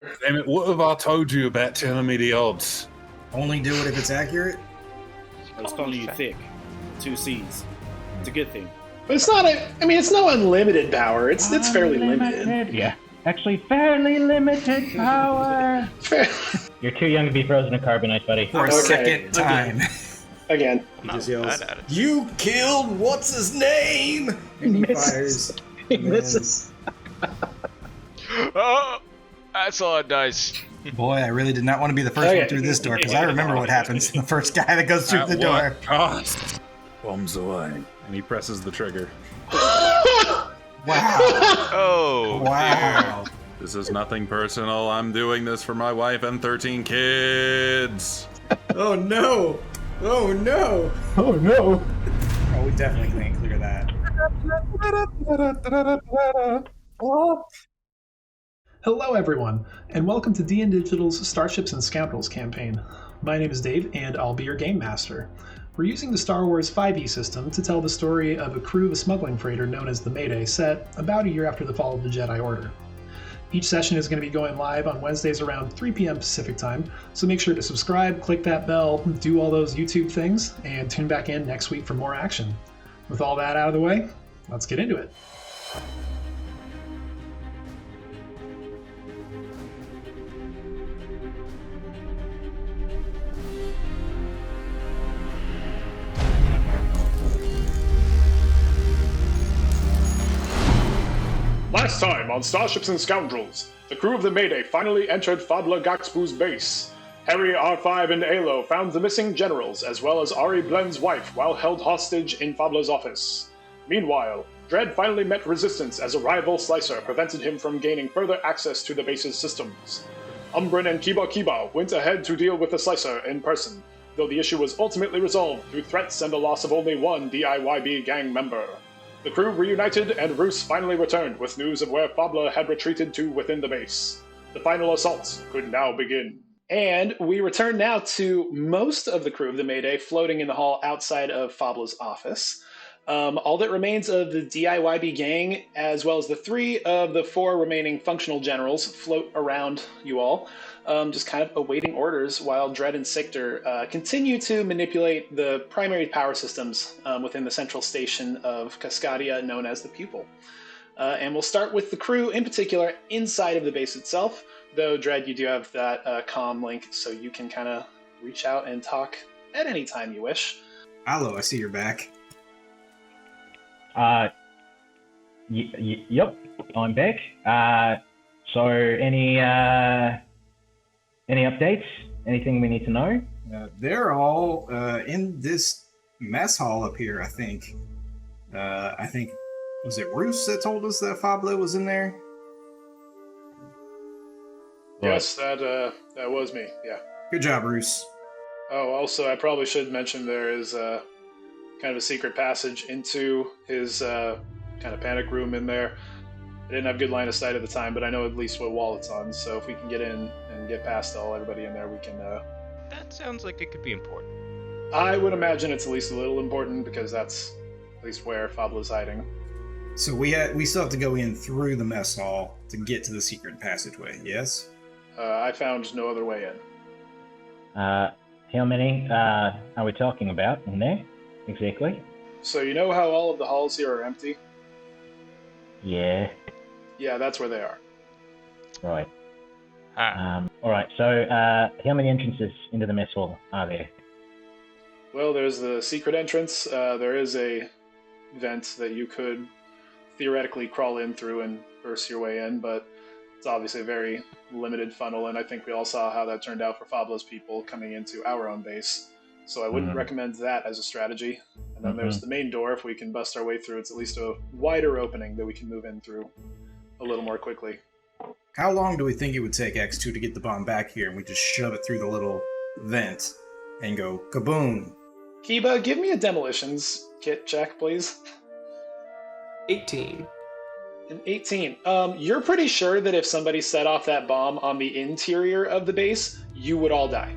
Damn it, what have I told you about telling me the odds? Only do it if it's accurate? I was calling you thick. 2 C's. It's a good thing. But it's not it's no unlimited power. It's fairly limited. Yeah. Actually, fairly limited power. You're too young to be frozen in carbonite, buddy. For a second time. Again. He just yells, "You killed what's his name?" And he fires. He misses. Oh, that's a lot of dice. Boy, I really did not want to be the first one through this door, because I remember what happens. The first guy that goes through the door. Cost? Bombs away. And he presses the trigger. Wow. Oh. Wow. This is nothing personal. I'm doing this for my wife and 13 kids. Oh no. Oh no. Oh no. Oh, we definitely can't clear that. Hello, everyone, and welcome to DN Digital's Starships and Scoundrels campaign. My name is Dave, and I'll be your game master. We're using the Star Wars 5e system to tell the story of a crew of a smuggling freighter known as the Mayday, set about a year after the fall of the Jedi Order. Each session is going to be going live on Wednesdays around 3 p.m. Pacific time, so make sure to subscribe, click that bell, do all those YouTube things, and tune back in next week for more action. With all that out of the way, let's get into it. Last time on Starships and Scoundrels, the crew of the Mayday finally entered Faaableh Gaxbu's base. Harry, R5, and Alo found the missing generals, as well as Ari Blen's wife, while held hostage in Faaableh's office. Meanwhile, Dredd finally met resistance as a rival Slicer prevented him from gaining further access to the base's systems. Umbrin and Kiba went ahead to deal with the Slicer in person, though the issue was ultimately resolved through threats and the loss of only one DIYB gang member. The crew reunited, and Roos finally returned with news of where Faaableh had retreated to within the base. The final assault could now begin. And we return now to most of the crew of the Mayday floating in the hall outside of Faableh's office. All that remains of the DIYB gang, as well as the 3 of the 4 remaining functional generals, float around you all, just kind of awaiting orders while Dredd and Sictor continue to manipulate the primary power systems within the central station of Cascadia, known as the Pupil. And we'll start with the crew, in particular, inside of the base itself, though, Dredd, you do have that comm link, so you can kind of reach out and talk at any time you wish. Hello, I see you're back. Yep, I'm back. So any updates? Anything we need to know? They're all in this mess hall up here, I think. Was it Roos that told us that Faaableh was in there? Yes, that was me, yeah. Good job, Roos. Oh, also, I probably should mention there is kind of a secret passage into his kind of panic room in there. I didn't have good line of sight at the time, but I know at least what wall it's on, so if we can get in and get past everybody in there, we can... That sounds like it could be important. I would imagine it's at least a little important, because that's at least where Faableh's hiding. So we still have to go in through the mess hall to get to the secret passageway, yes? I found no other way in. How many are we talking about in there, exactly? So you know how all of the halls here are empty? Yeah. Yeah, that's where they are. Right. Ah. All right. So, how many entrances into the mess hall are there? Well, there's the secret entrance. There is a vent that you could theoretically crawl in through and burst your way in, but it's obviously a very limited funnel, and I think we all saw how that turned out for Faableh's people coming into our own base. So I wouldn't recommend that as a strategy. And then there's the main door. If we can bust our way through, it's at least a wider opening that we can move in through a little more quickly. How long do we think it would take X2 to get the bomb back here, and we just shove it through the little vent and go kaboom? Kiba, give me a demolitions kit check, please. 18. An 18. You're pretty sure that if somebody set off that bomb on the interior of the base, you would all die.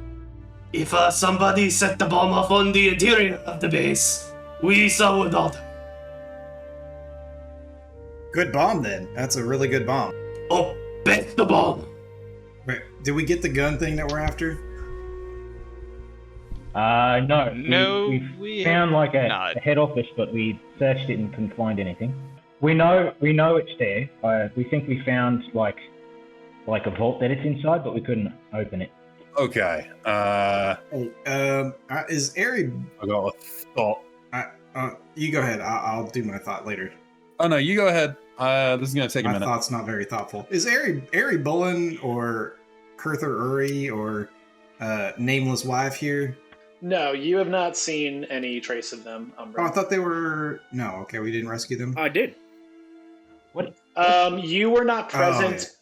If somebody set the bomb off on the interior of the base, we saw it all. Good bomb, then. That's a really good bomb. Oh, bet the bomb. Wait, did we get the gun thing that we're after? No. No, We found like a head office, but we searched it and couldn't find anything. We know it's there. We think we found like a vault that it's inside, but we couldn't open it. Okay. Is Ari? I got a thought. You go ahead. I'll do my thought later. Oh no, you go ahead. This is gonna take a minute. My thought's not very thoughtful. Is Ari Bullen or Kurther Uri or Nameless Wife here? No, you have not seen any trace of them, Umbra. Oh, I thought they were. No, okay, we didn't rescue them. I did. What? You were not present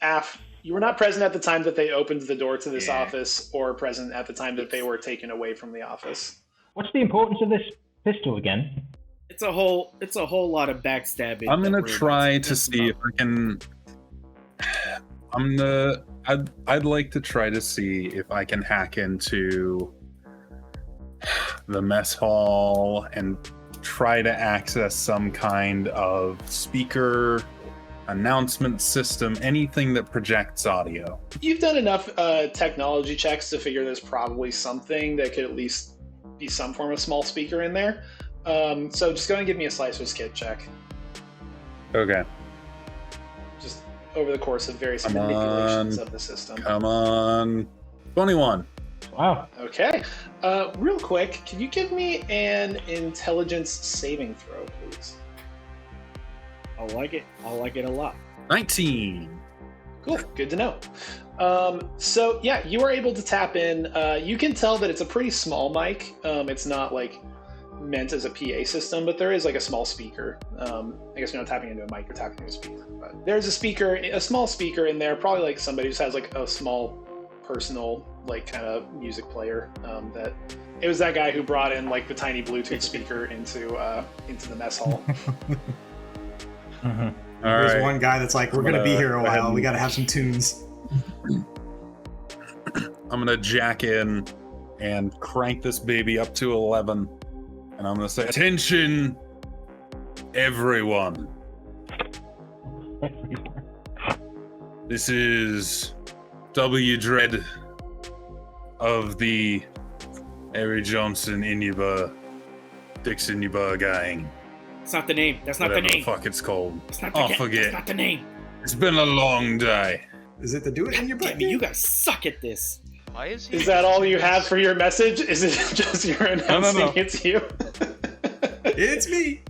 You were not present at the time that they opened the door to this office, or present at the time that they were taken away from the office. What's the importance of this pistol again? It's a whole lot of backstabbing. I'm gonna try to see if I can. I'd like to try to see if I can hack into the mess hall and try to access some kind of speaker announcement system, anything that projects audio. You've done enough technology checks to figure there's probably something that could at least be some form of small speaker in there. So just go and give me a slicer's kit check. Okay. Just over the course of various manipulations of the system. Come on. 21. Wow. Okay. Real quick, can you give me an intelligence saving throw, please? I like it a lot. 19. Cool. Good to know. So yeah, you are able to tap in. You can tell that it's a pretty small mic. It's not like meant as a PA system, but there is like a small speaker. I guess you're not tapping into a mic, you're tapping into a speaker. But there's a small speaker in there, probably like somebody who just has like a small personal like kind of music player. That it was that guy who brought in like the tiny Bluetooth speaker into the mess hall. Mm-hmm. There's one guy that's like, we're going to be here a while. We got to have some tunes. I'm going to jack in and crank this baby up to 11. And I'm going to say, attention, everyone. This is W. Dread of the Harry Johnson Inuba Dixon Yuba gang. That's not the name. That's not Whatever the name. The fuck it's called. That's not the forget. That's not the name. It's been a long day. Is it the do it in your butt? Damn it, you guys suck at this. Why is he? Is that all you have for your message? Is it just you're announcing No. it's you? It's me.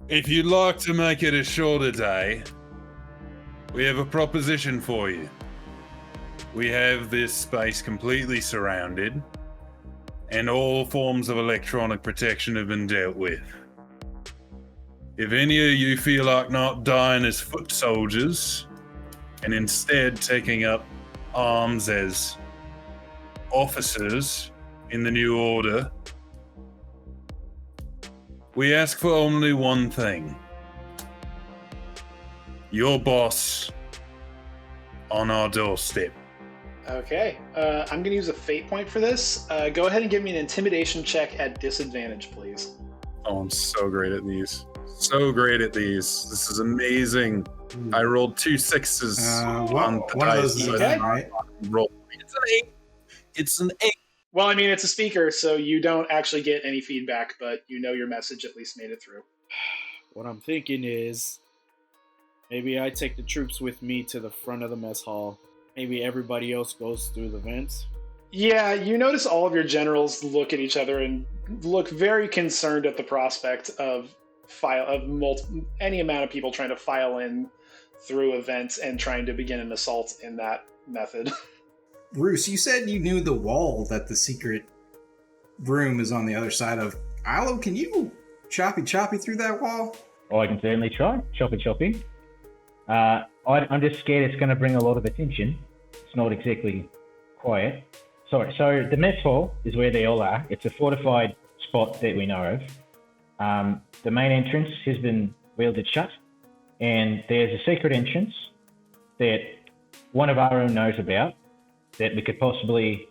If you'd like to make it a shorter day, we have a proposition for you. We have this space completely surrounded, and all forms of electronic protection have been dealt with. If any of you feel like not dying as foot soldiers, and instead taking up arms as officers in the new order, we ask for only one thing. Your boss on our doorstep. Okay. I'm going to use a fate point for this. Go ahead and give me an intimidation check at disadvantage, please. Oh, I'm so great at these. So great at these. This is amazing. I rolled 2 6s on the one of those dice. is Okay. right? It's an 8. It's an 8. Well, I mean, it's a speaker, so you don't actually get any feedback, but you know your message at least made it through. What I'm thinking is, maybe I take the troops with me to the front of the mess hall. Maybe everybody else goes through the vents. Yeah, you notice all of your generals look at each other and look very concerned at the prospect of any amount of people trying to file in through events and trying to begin an assault in that method. Bruce, you said you knew the wall that the secret room is on the other side of. Ilo, can you choppy through that wall? Oh, I can certainly try. Choppy. I'm just scared it's going to bring a lot of attention. It's not exactly quiet. Sorry, so the mess hall is where they all are. It's a fortified spot that we know of. The main entrance has been welded shut, and there's a secret entrance that one of our own knows about that we could possibly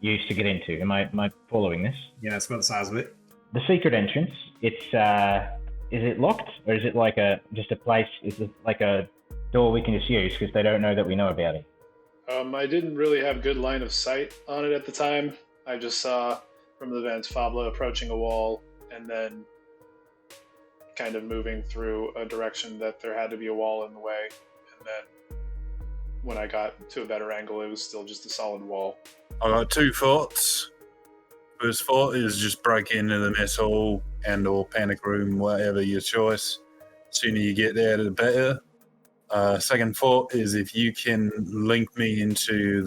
use to get into. Am I following this? Yeah, that's about the size of it. The secret entrance, it's is it locked, or is it like just a place? Is it like a door we can just use because they don't know that we know about it? I didn't really have good line of sight on it at the time. I just saw from the vents Faaableh approaching a wall and then kind of moving through a direction that there had to be a wall in the way. And then when I got to a better angle, it was still just a solid wall. I got 2 thoughts. First thought is just break into the mess hall and or panic room, whatever your choice. Sooner you get there, the better. Second thought is if you can link me into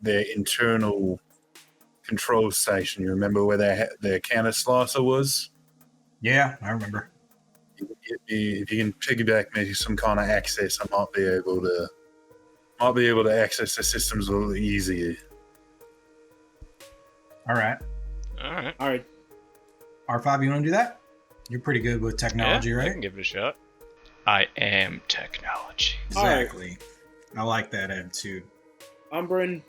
their internal control station. You remember where their counter slicer was? Yeah, I remember. If you can piggyback me some kind of access, I might be able to access the systems a little easier. All right. All right. R5, you want to do that? You're pretty good with technology, I right? can give it a shot. I am technology. Exactly. I like that attitude. Umbrin,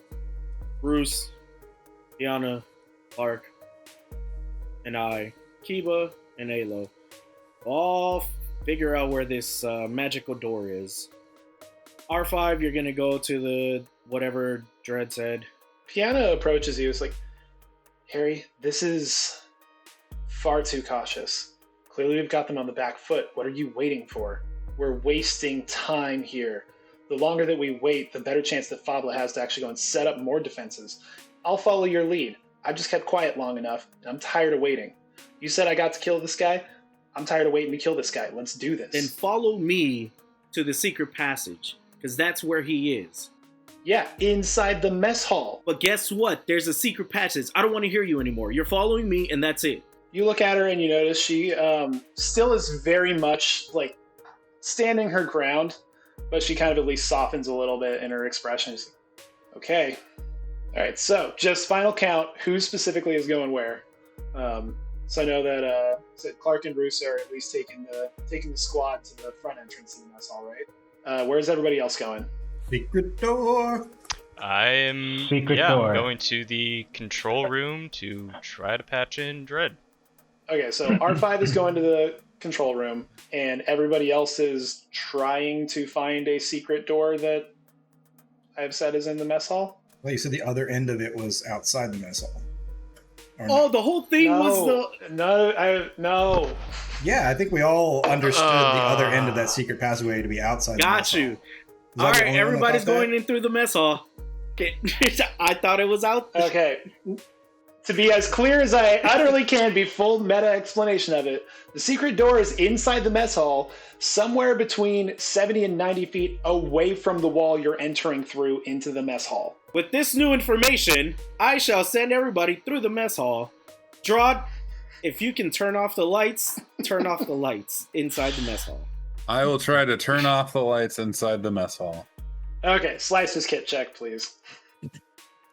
Bruce, Tiana, Clark, and I, Kiba, and Alo, all figure out where this magical door is. R5, you're gonna go to the whatever Dredd said. Piana approaches you. It's like, Harry, this is far too cautious. Clearly we've got them on the back foot. What are you waiting for? We're wasting time here. The longer that we wait, the better chance that Faaableh has to actually go and set up more defenses. I'll follow your lead. I've just kept quiet long enough, and I'm tired of waiting. You said I got to kill this guy? I'm tired of waiting to kill this guy. Let's do this. Then follow me to the secret passage, because that's where he is. Yeah, inside the mess hall. But guess what? There's a secret passage. I don't want to hear you anymore. You're following me, and that's it. You look at her and you notice she still is very much like standing her ground, but she kind of at least softens a little bit in her expression. She's like, okay. All right, so just final count. Who specifically is going where? So I know that Clark and Bruce are at least taking the squad to the front entrance of the mess hall, right? Where's everybody else going? Secret door. I'm door. going to the control room to try to patch in Dredd. Okay, so R5 is going to the control room, and everybody else is trying to find a secret door that I've said is in the mess hall. Well, you said the other end of it was outside the mess hall. Or Oh, not? the whole thing was the... No. Yeah, I think we all understood the other end of that secret passageway to be outside the mess Got you. hall. Was I All the right, only one that everybody's thought that? going in through the mess hall. Okay. I thought it was out. Okay. To be as clear as I utterly can be, full meta explanation of it. The secret door is inside the mess hall, somewhere between 70 and 90 feet away from the wall you're entering through into the mess hall. With this new information, I shall send everybody through the mess hall. Drod, if you can turn off the lights inside the mess hall. I will try to turn off the lights inside the mess hall. Okay, Slicer's kit check, please.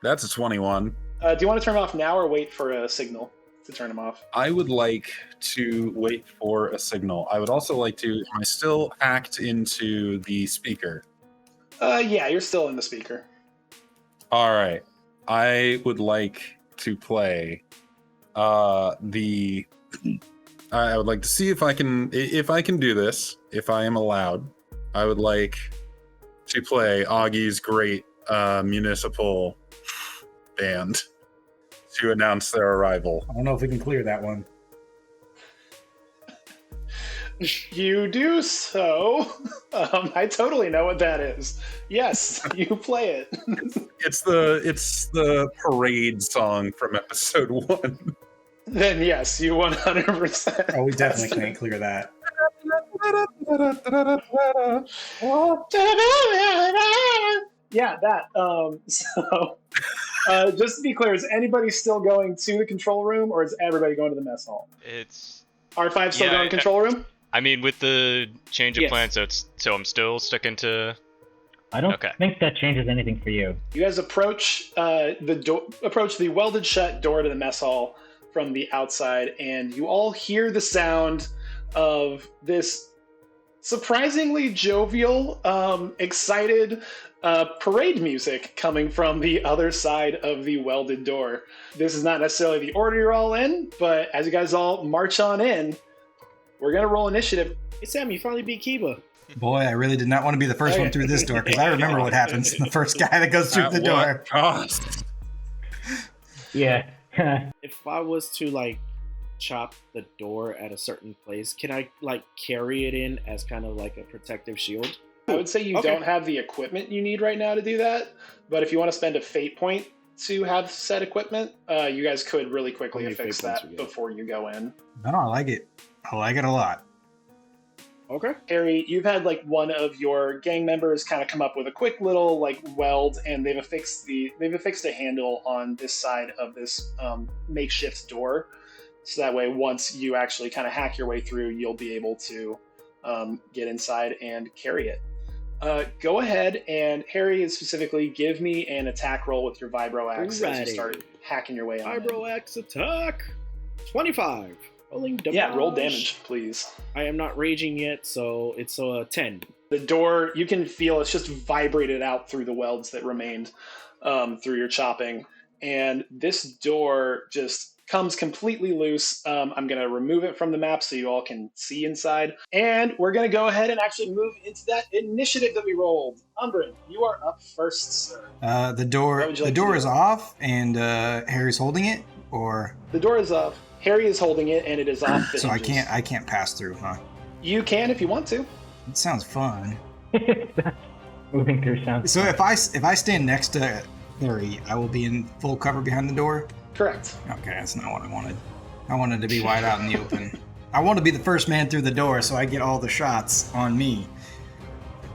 That's a 21. Do you want to turn them off now or wait for a signal to turn them off? I would like to wait for a signal. I would also like to... Am I still hacked into the speaker? Yeah, you're still in the speaker. All right. I would like to play I would like to see if I can do this, if I am allowed. I would like to play Augie's great municipal band to announce their arrival. I don't know if we can clear that one. You do so. I totally know what that is. Yes, you play it. It's the parade song from episode 1. Then yes, you 100%. Oh, we definitely can't clear that. Yeah, that. So, just to be clear, is anybody still going to the control room, or is everybody going to the mess hall? It's R5 still Yeah, going control room? I mean, with the change of Yes. plan, so I'm still sticking to. I don't Okay. think that changes anything for you. You guys approach the welded shut door to the mess hall from the outside, and you all hear the sound of this surprisingly jovial, excited parade music coming from the other side of the welded door. This is not necessarily the order you're all in, but as you guys all march on in, we're gonna roll initiative. Hey, Sam, you finally beat Kiba. Boy, I really did not want to be the first one through this door because I remember what happens. The first guy that goes through the door. Cost. Yeah. If I was to like chop the door at a certain place, can I like carry it in as kind of like a protective shield? I would say you don't have the equipment you need right now to do that, but if you want to spend a fate point to have said equipment, you guys could really quickly affix that before you go in. No, I like it. I like it a lot. Okay. Harry, you've had like one of your gang members kind of come up with a quick little like weld, and they've affixed a handle on this side of this makeshift door, so that way once you actually kind of hack your way through, you'll be able to get inside and carry it. Go ahead and Harry, specifically, give me an attack roll with your vibro axe as you start hacking your way on. Vibro axe attack. 25. Rolling damage. Yeah, roll damage, please. I am not raging yet, so it's a 10. The door, you can feel it's just vibrated out through the welds that remained through your chopping. And this door just comes completely loose. I'm going to remove it from the map so you all can see inside. And we're going to go ahead and actually move into that initiative that we rolled. Umbrin, you are up first, sir. The door is off, and Harry's holding it, or the door is off. Harry is holding it, and it is off. So I can't pass through, huh? You can if you want to. It sounds fun. Moving through sounds. So if I stand next to Harry, I will be in full cover behind the door. Correct. Okay, that's not what I wanted. I wanted to be wide out in the open. I want to be the first man through the door, so I get all the shots on me.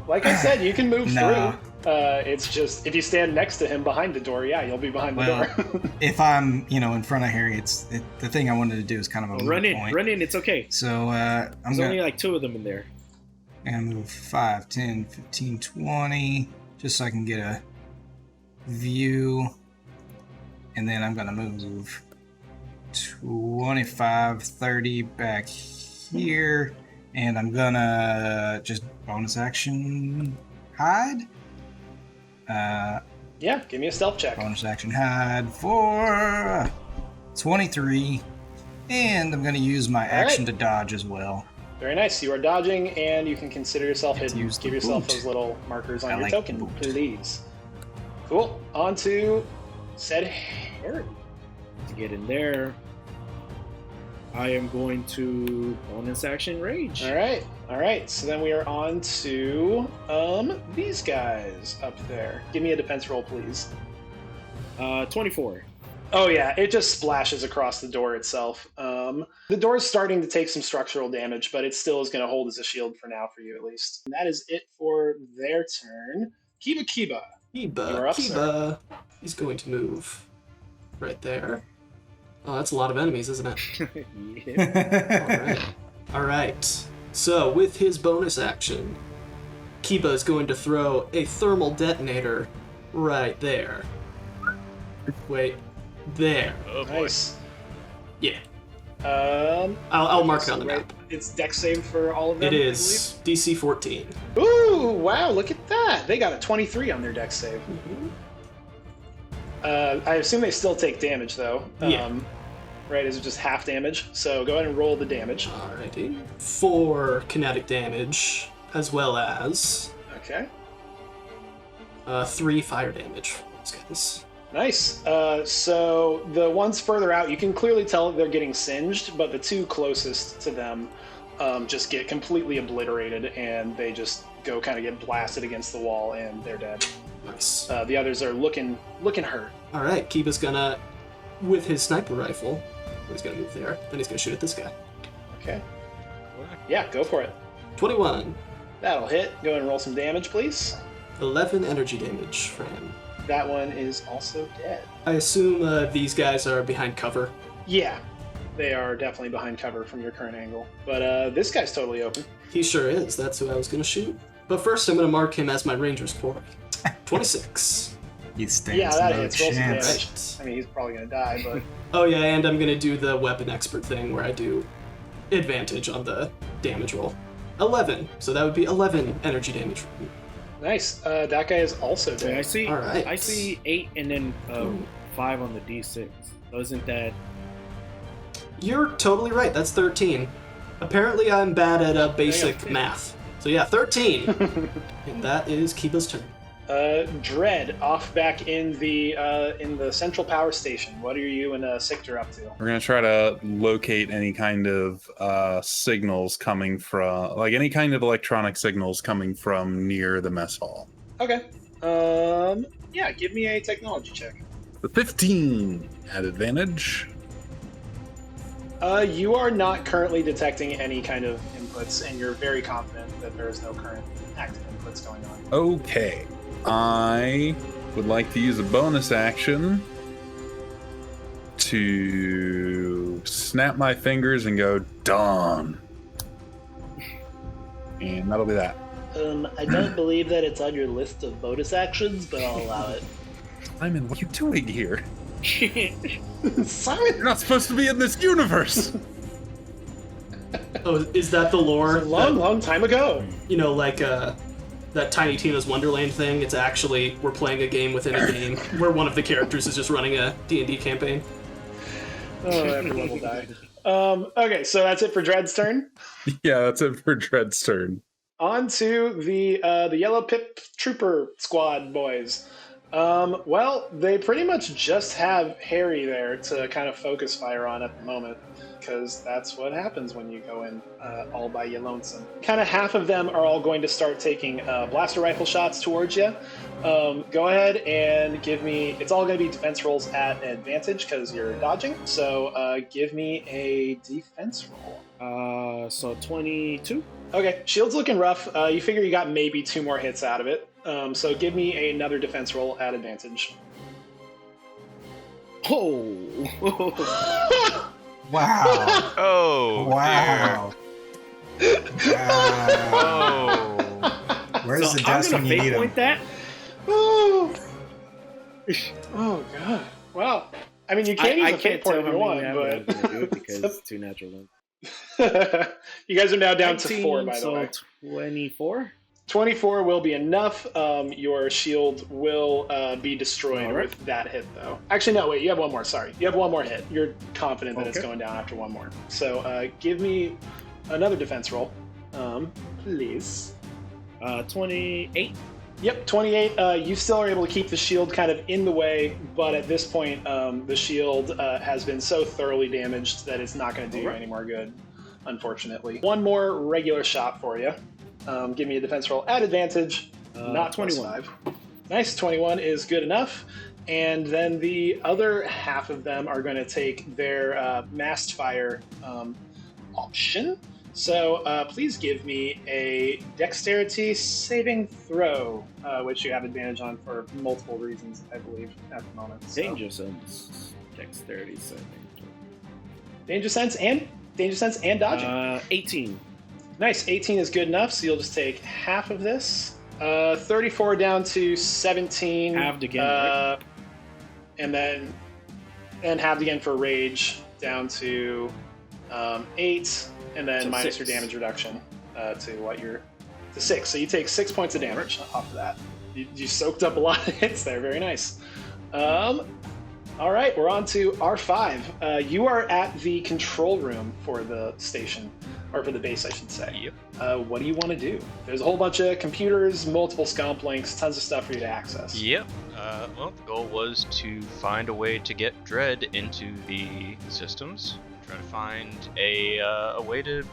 Like I said, you can move through. It's just if you stand next to him behind the door, yeah, you'll be behind the door. If I'm, in front of Harry, the thing I wanted to do is kind of a run point. in. It's okay. So There's only like 2 of them in there. I'm gonna move 5, 10, 15, 20, just so I can get a view, and then I'm gonna move 25, 30 back here, and I'm gonna just bonus action hide. Yeah, give me a stealth check. Bonus action hide for 23, and I'm going to use my action to dodge as well. Very nice. You are dodging, and you can consider yourself hidden. Give yourself those little markers on your token, please. Cool. On to said Harry. To get in there, I am going to bonus action rage. All right. So then we are on to these guys up there. Give me a defense roll, please. 24. Oh yeah, it just splashes across the door itself. The door is starting to take some structural damage, but it still is going to hold as a shield for now, for you at least. And that is it for their turn. Kiba. You're up, sir. He's going to move right there. Oh, that's a lot of enemies, isn't it? Yeah. All right. So, with his bonus action, Kiba is going to throw a thermal detonator right there. Wait, there. Oh boy. Nice. Yeah. I'll mark it on the map. It's dex save for all of them. It is DC 14. Ooh, wow! Look at that. They got a 23 on their dex save. Mm-hmm. I assume they still take damage though. Yeah. Right? Is it just half damage? So go ahead and roll the damage. Alrighty. 4 kinetic damage, as well as Okay. 3 fire damage from these guys. Nice. So the ones further out, you can clearly tell that they're getting singed, but the 2 closest to them just get completely obliterated, and they just go kind of get blasted against the wall, and they're dead. Nice. The others are looking hurt. Alright, Kiba's gonna, with his sniper rifle, he's gonna move there, then he's gonna shoot at this guy. Okay. Yeah, go for it. 21. That'll hit. Go ahead and roll some damage, please. 11 energy damage for him. That one is also dead. I assume these guys are behind cover. Yeah, they are definitely behind cover from your current angle. But this guy's totally open. He sure is. That's who I was going to shoot. But first, I'm going to mark him as my ranger's quarry. 26. He stands Yeah, that no hits. Roll some damage. chance. I mean, he's probably going to die, but... Oh yeah, and I'm going to do the weapon expert thing where I do advantage on the damage roll. 11. So that would be 11 energy damage for me. Nice. That guy is also Okay, dead. I see 8 and then 5 on the D6. So isn't that... You're totally right. That's 13. Apparently I'm bad at basic math. So yeah, 13. And that is Kiba's turn. Dread, off back in the central power station. What are you and Sictor up to? We're gonna try to locate any kind of signals coming from, like any kind of electronic signals coming from near the mess hall. Okay. Yeah, give me a technology check. The 15 at advantage. You are not currently detecting any kind of inputs, and you're very confident that there is no current active inputs going on. Okay. I would like to use a bonus action to snap my fingers and go, done. And that'll be that. I don't believe that it's on your list of bonus actions, but I'll allow it. Simon, what are you doing here? Simon, You're not supposed to be in this universe. Oh, is that the lore? a long time ago. You know, like that Tiny Tina's Wonderland thing. It's actually we're playing a game within a game where one of the characters is just running a D&D campaign. Oh, every level died. Okay, so that's it for Dread's turn. Yeah, that's it for Dread's turn. On to the Yellow Pip Trooper Squad boys. Well, they pretty much just have Harry there to kind of focus fire on at the moment, because that's what happens when you go in all by your lonesome. Kind of half of them are all going to start taking blaster rifle shots towards you. Go ahead and give me, it's all going to be defense rolls at advantage because you're dodging, so give me a defense roll. So 22. Okay, shield's looking rough. You figure you got maybe 2 more hits out of it. So give me another defense roll at advantage. Oh. Wow. Oh. Wow. Wow. Oh. Where's So the I'm dust gonna when you fate need point them? that. Oh. Oh god. Wow. I mean, you can't use I a fate can't point tell if how you many want, I'm but gonna do it because it's 2 natural ones. you guys are now down to 19, 4, by the so way. 24. 24 will be enough. Your shield will be destroyed All right. with that hit, though. Actually, no, wait. You have one more. Sorry. You have one more hit. You're confident that it's Okay. going down after one more. So give me another defense roll, please. 28. Yep, 28. You still are able to keep the shield kind of in the way, but at this point, the shield has been so thoroughly damaged that it's not going to do you any more good, unfortunately. One more regular shot for you. Give me a defense roll at advantage. Not 21. +5. Nice, 21 is good enough. And then the other half of them are going to take their massed fire option. So please give me a dexterity saving throw, which you have advantage on for multiple reasons, I believe, at the moment. So. Danger sense. Dexterity saving. Danger sense and dodging. 18. Nice, 18 is good enough, so you'll just take half of this. 34 down to 17. Halved again, right? And halved again for rage, down to 8, and then So minus 6. your damage reduction to 6. So you take 6 points of damage off of that. You soaked up a lot of hits there. Very nice. All right, we're on to R5. You are at the control room for the station, or for the base, I should say. Yep. What do you want to do? There's a whole bunch of computers, multiple scomp links, tons of stuff for you to access. Yep. Well, the goal was to find a way to get Dread into the systems. Try to find a way to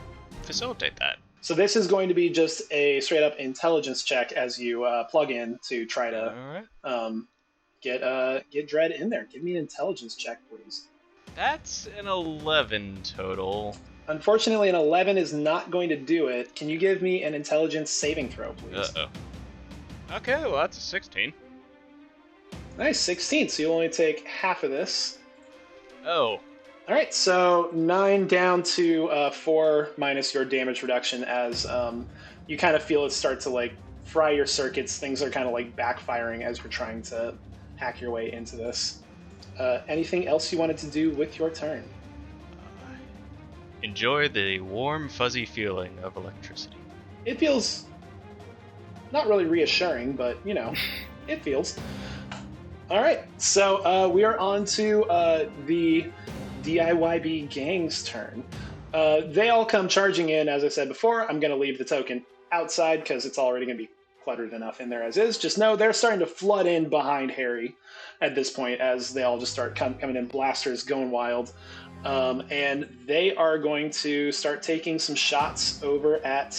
facilitate that. So this is going to be just a straight up intelligence check as you plug in to try to All right. get Dread in there. Give me an intelligence check, please. That's an 11 total. Unfortunately, an 11 is not going to do it. Can you give me an intelligence saving throw, please? Uh-oh. Okay, well, that's a 16. Nice, 16. So you'll only take half of this. Oh. All right, so 9 down to 4 minus your damage reduction as you kind of feel it start to like fry your circuits. Things are kind of like backfiring as you're trying to hack your way into this. Anything else you wanted to do with your turn? Enjoy the warm, fuzzy feeling of electricity. It feels not really reassuring, but you know, it feels. All right, so we are on to the DIYB gang's turn. They all come charging in. As I said before, I'm going to leave the token outside because it's already going to be cluttered enough in there as is. Just know they're starting to flood in behind Harry at this point as they all just start coming in, blasters going wild. And they are going to start taking some shots over at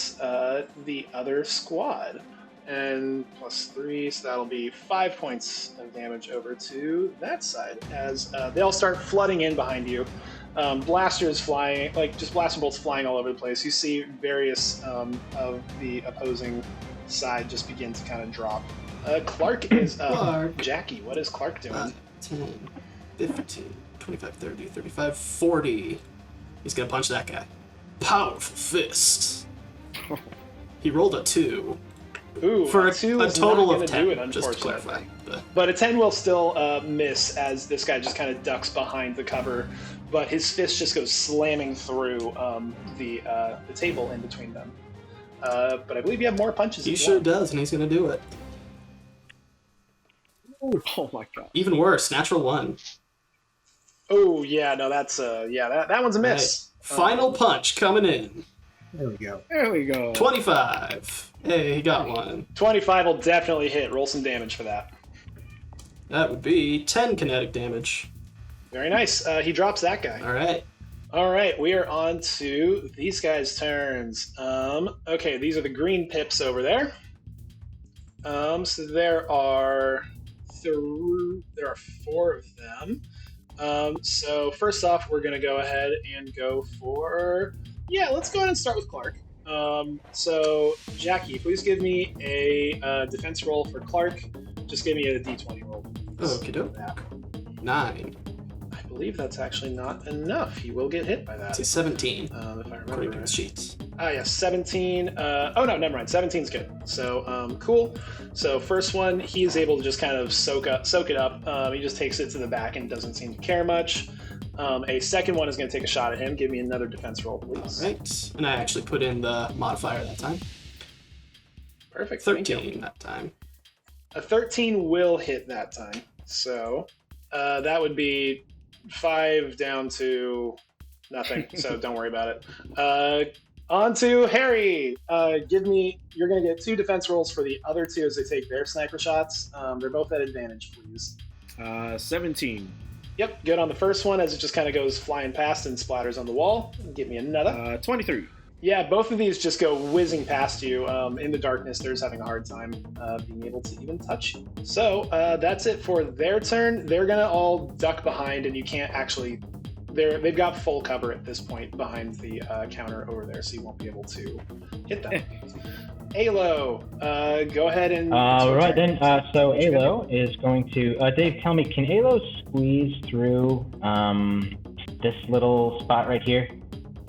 the other squad. And +3, so that'll be 5 points of damage over to that side as they all start flooding in behind you. Blasters flying, like just blaster bolts flying all over the place. You see various of the opposing side just begin to kind of drop. Clark is up. Clark. Jackie, what is Clark doing? 10, 15, 25, 30, 35, 40. He's gonna punch that guy. Powerful fist. He rolled a 2. Ooh, For a 2 a is total not of going to 10, do it, just to unfortunately. clarify. But a 10 will still miss as this guy just kind of ducks behind the cover, but his fist just goes slamming through the table in between them. But I believe you have more punches. He as sure well. does, and he's gonna do it. Oh my god. Even worse, natural 1. Oh yeah, no, that's that one's a miss. Right. Final punch coming in. There we go. There we go. 25. Hey, he got one. 25 will definitely hit. Roll some damage for that. That would be 10 kinetic damage. Very nice. He drops that guy. All right. All right, we are on to these guys' turns. Okay, these are the green pips over there. So there are 4 of them. So first off, we're gonna go ahead and go for let's go ahead and start with Clark. So Jackie, please give me a defense roll for Clark. Just give me a d20 roll. Okie doke. 9. I believe that's actually not enough. He will get hit by that. It's a 17. If I According remember to the right. sheets. Yes, 17. Oh no, never mind. 17's good. So cool. So first one, he is able to just kind of soak it up. He just takes it to the back and doesn't seem to care much. A second one is going to take a shot at him. Give me another defense roll, please. All right. And I actually put in the modifier that time. Perfect. Thank you. 13 that time. A 13 will hit that time. So that would be 5 down to nothing. So don't worry about it. On to Harry. You're going to get 2 defense rolls for the other 2 as they take their sniper shots. They're both at advantage, please. 17. Yep, good on the first one as it just kind of goes flying past and splatters on the wall. Give me another. 23. Yeah, both of these just go whizzing past you. In the darkness, they're just having a hard time being able to even touch you. So that's it for their turn. They're going to all duck behind, and you can't actually... They've got full cover at this point behind the counter over there, so you won't be able to hit them. Alo, go ahead and... Right then, so Alo is going to... Dave, tell me, can Alo squeeze through this little spot right here?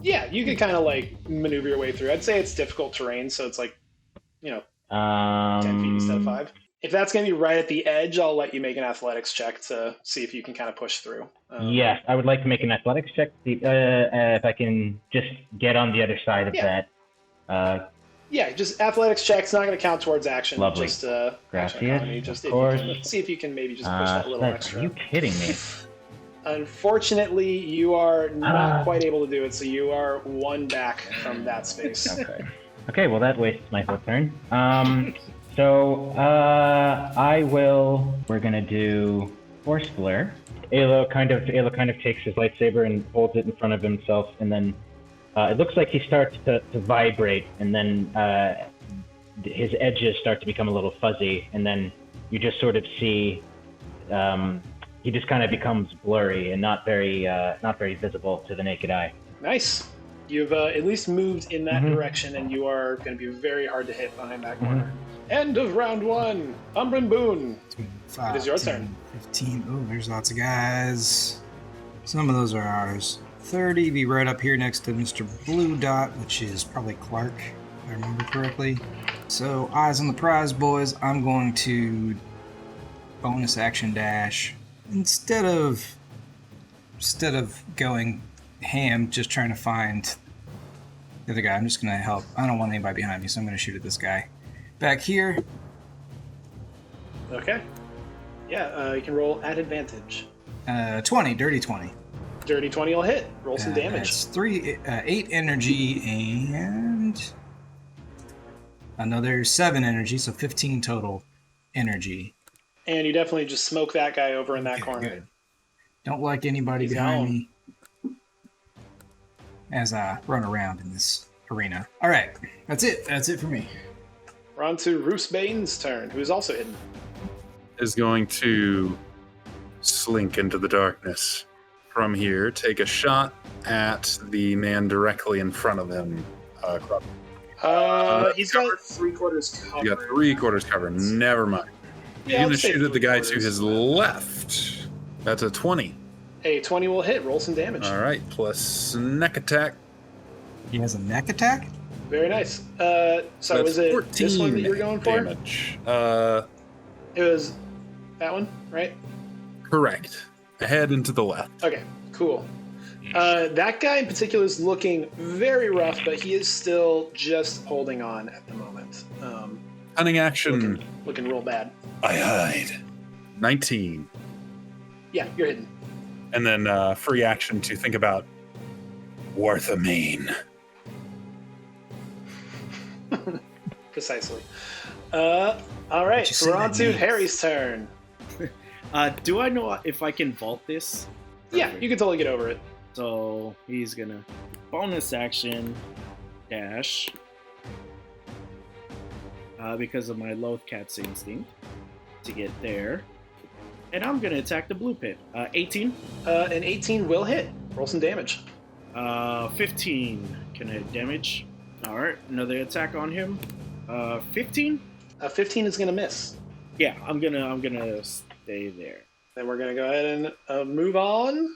Yeah, you could kind of like maneuver your way through. I'd say it's difficult terrain, so it's like, 10 feet instead of 5. If that's going to be right at the edge, I'll let you make an athletics check to see if you can kind of push through. Yes, I would like to make an athletics check, if I can just get on the other side of that. Just athletics check. It's not going to count towards action. Lovely. Just Gracias, just of course. see if you can maybe just push that little extra. Are you kidding me? Unfortunately, you are not quite able to do it, so you are 1 back from that space. Okay, well that wastes my whole turn. We're gonna do Force Flare. Alo kind of takes his lightsaber and holds it in front of himself, and then it looks like he starts to vibrate, and then his edges start to become a little fuzzy, and then you just sort of see he just kind of becomes blurry and not very visible to the naked eye. Nice. You've at least moved in that direction, and you are going to be very hard to hit behind that corner. End of round 1. Umbran Boone. 5, It is your 10, turn. 15. Oh, there's lots of guys. Some of those are ours. 30 be right up here next to Mr. Blue Dot, which is probably Clark, if I remember correctly. So, eyes on the prize, boys. I'm going to bonus action dash. Instead of going ham, just trying to find the other guy, I'm just going to help. I don't want anybody behind me, so I'm going to shoot at this guy. Back here. Okay. Yeah, you can roll at advantage. 20, dirty 20. Dirty 20 will hit. Roll some damage. That's 8 energy and another 7 energy, so 15 total energy. And you definitely just smoke that guy over in that Okay, corner. good. Don't like anybody He's behind gone. me as I run around in this arena. All right, that's it. That's it for me. We're on to Roos Bane's turn, who's also hidden. Is going to slink into the darkness from here, take a shot at the man directly in front of him. He's got 3/4 cover. You got 3/4 cover. Never mind. Yeah, You're I'd going to say shoot at the guy to 3/4. his left. That's a 20. A 20 will hit. Roll some damage. All right, plus neck attack. He has a neck attack? Very nice. So That's was it 14 this one that you're going for? damage. It was that one, right? Correct. Ahead and to the left. Okay, cool. That guy in particular is looking very rough, but he is still just holding on at the moment. Cunning action. Looking real bad. I hide. 19. Yeah, you're hidden. And then free action to think about Warthamane. Precisely. All right, you so say we're on that to means? Harry's turn. Do I know if I can vault this? Yeah, you can totally get over it. So he's gonna bonus action dash because of my loath cat's instinct to get there, and I'm gonna attack the blue pit. 18. An 18 will hit. Roll some damage. 15 can hit damage. All right, another attack on him. 15. 15 is gonna miss. Yeah, I'm gonna stay there. Then we're gonna go ahead and move on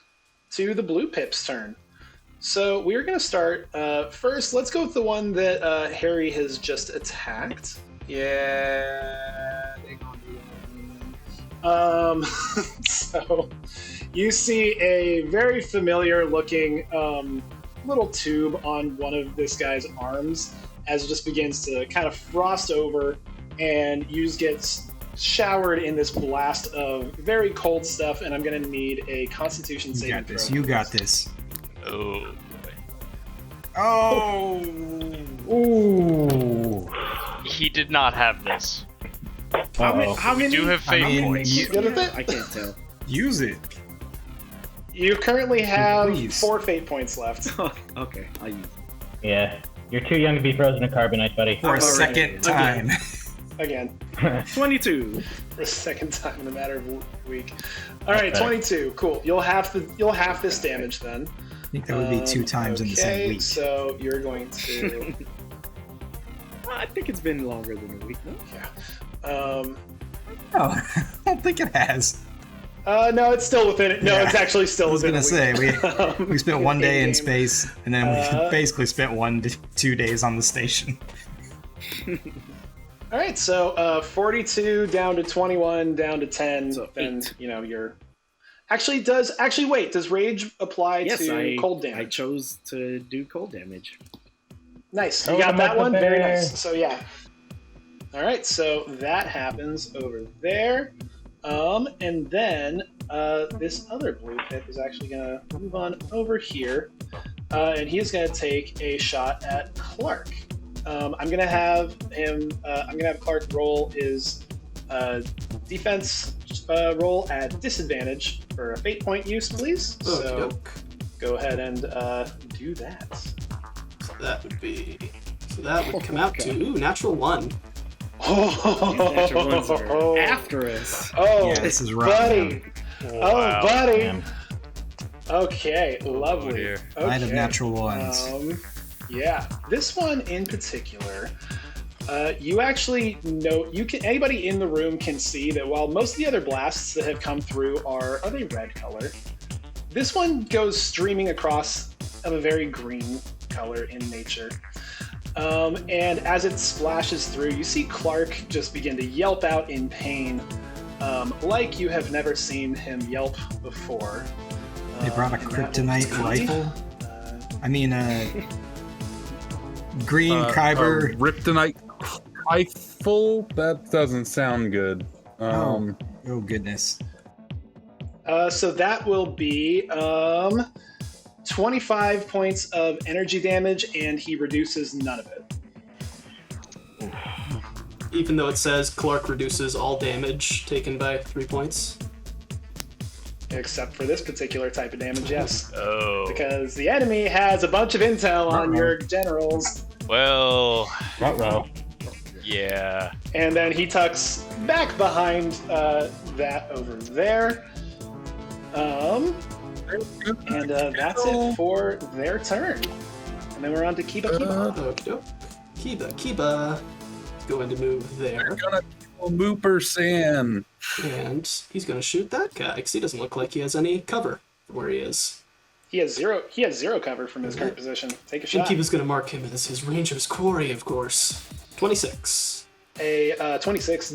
to the blue pip's turn. So we're gonna start first. Let's go with the one that Harry has just attacked. Yeah. So you see a very familiar looking little tube on one of this guy's arms as it just begins to kind of frost over, and you get showered in this blast of very cold stuff, and I'm going to need a Constitution You saving got this. throw. You got this. Oh boy. Oh! Ooh. He did not have this. How many? You do have fate I mean, points. you- Good with it? I can't tell. Use it. You currently have Please. 4 fate points left. Okay, I'll use it. Yeah. You're too young to be frozen in carbonite, buddy. For a Alright, second time. Again, 22. for a second time in a matter of a week. All right, Okay. 22. Cool. You'll have this damage then. I think that would be 2 times in the same Okay, week. so you're going to. I think it's been longer than a week. No? Um, Oh, I don't think it has. no, it's still within it. No, Yeah. it's actually still I was within gonna a week. say we spent 1 day in In-game. space, and then we basically spent 1 to 2 days on the station. All right, so 42 down to 21 down to 10. So then 8. You're actually wait. Does rage apply Yes, to cold I damage? chose to do cold damage. Nice. Oh, You got I'm that at the one. Very bear. nice. So yeah. All right, so that happens over there. And then this other blue pip is actually going to move on over here, and he's going to take a shot at Clark. I'm going to have him. I'm going to have Clark roll his defense roll at disadvantage for a fate point use, please. So Okey-doke. go ahead and do that. So that would come out to natural 1. Natural ones are after us. Oh, Yeah, this is rough. buddy. Wow. Oh, buddy. Damn. Okay, lovely. dear. Light of Okay. natural ones. Yeah, this one in particular, you actually know anybody in the room can see that while most of the other blasts that have come through are of a red color, this one goes streaming across of a very green color in nature. And as it splashes through, you see Clark just begin to yelp out in pain, like you have never seen him yelp before. They brought a And that will kryptonite be, rifle. I mean, green Kyber. Kryptonite rifle? That doesn't sound good. Oh goodness. So that will be 25 points of energy damage, and he reduces none of it. even though it says Clark reduces all damage taken by 3 points. Except for this particular type of damage, yes. Oh. Because the enemy has a bunch of intel on your generals. Well. Ruh-roh. Yeah. And then he tucks back behind that over there. And that's it for their turn. And then we're on to Kiba. Kiba. Going to move there. We're gonna kill Mooper San. And he's going to shoot that guy, because he doesn't look like he has any cover where he is. He has zero cover from his current position. Take a shot. And Kiba's going to mark him as his ranger's quarry, of course. 26. A 26.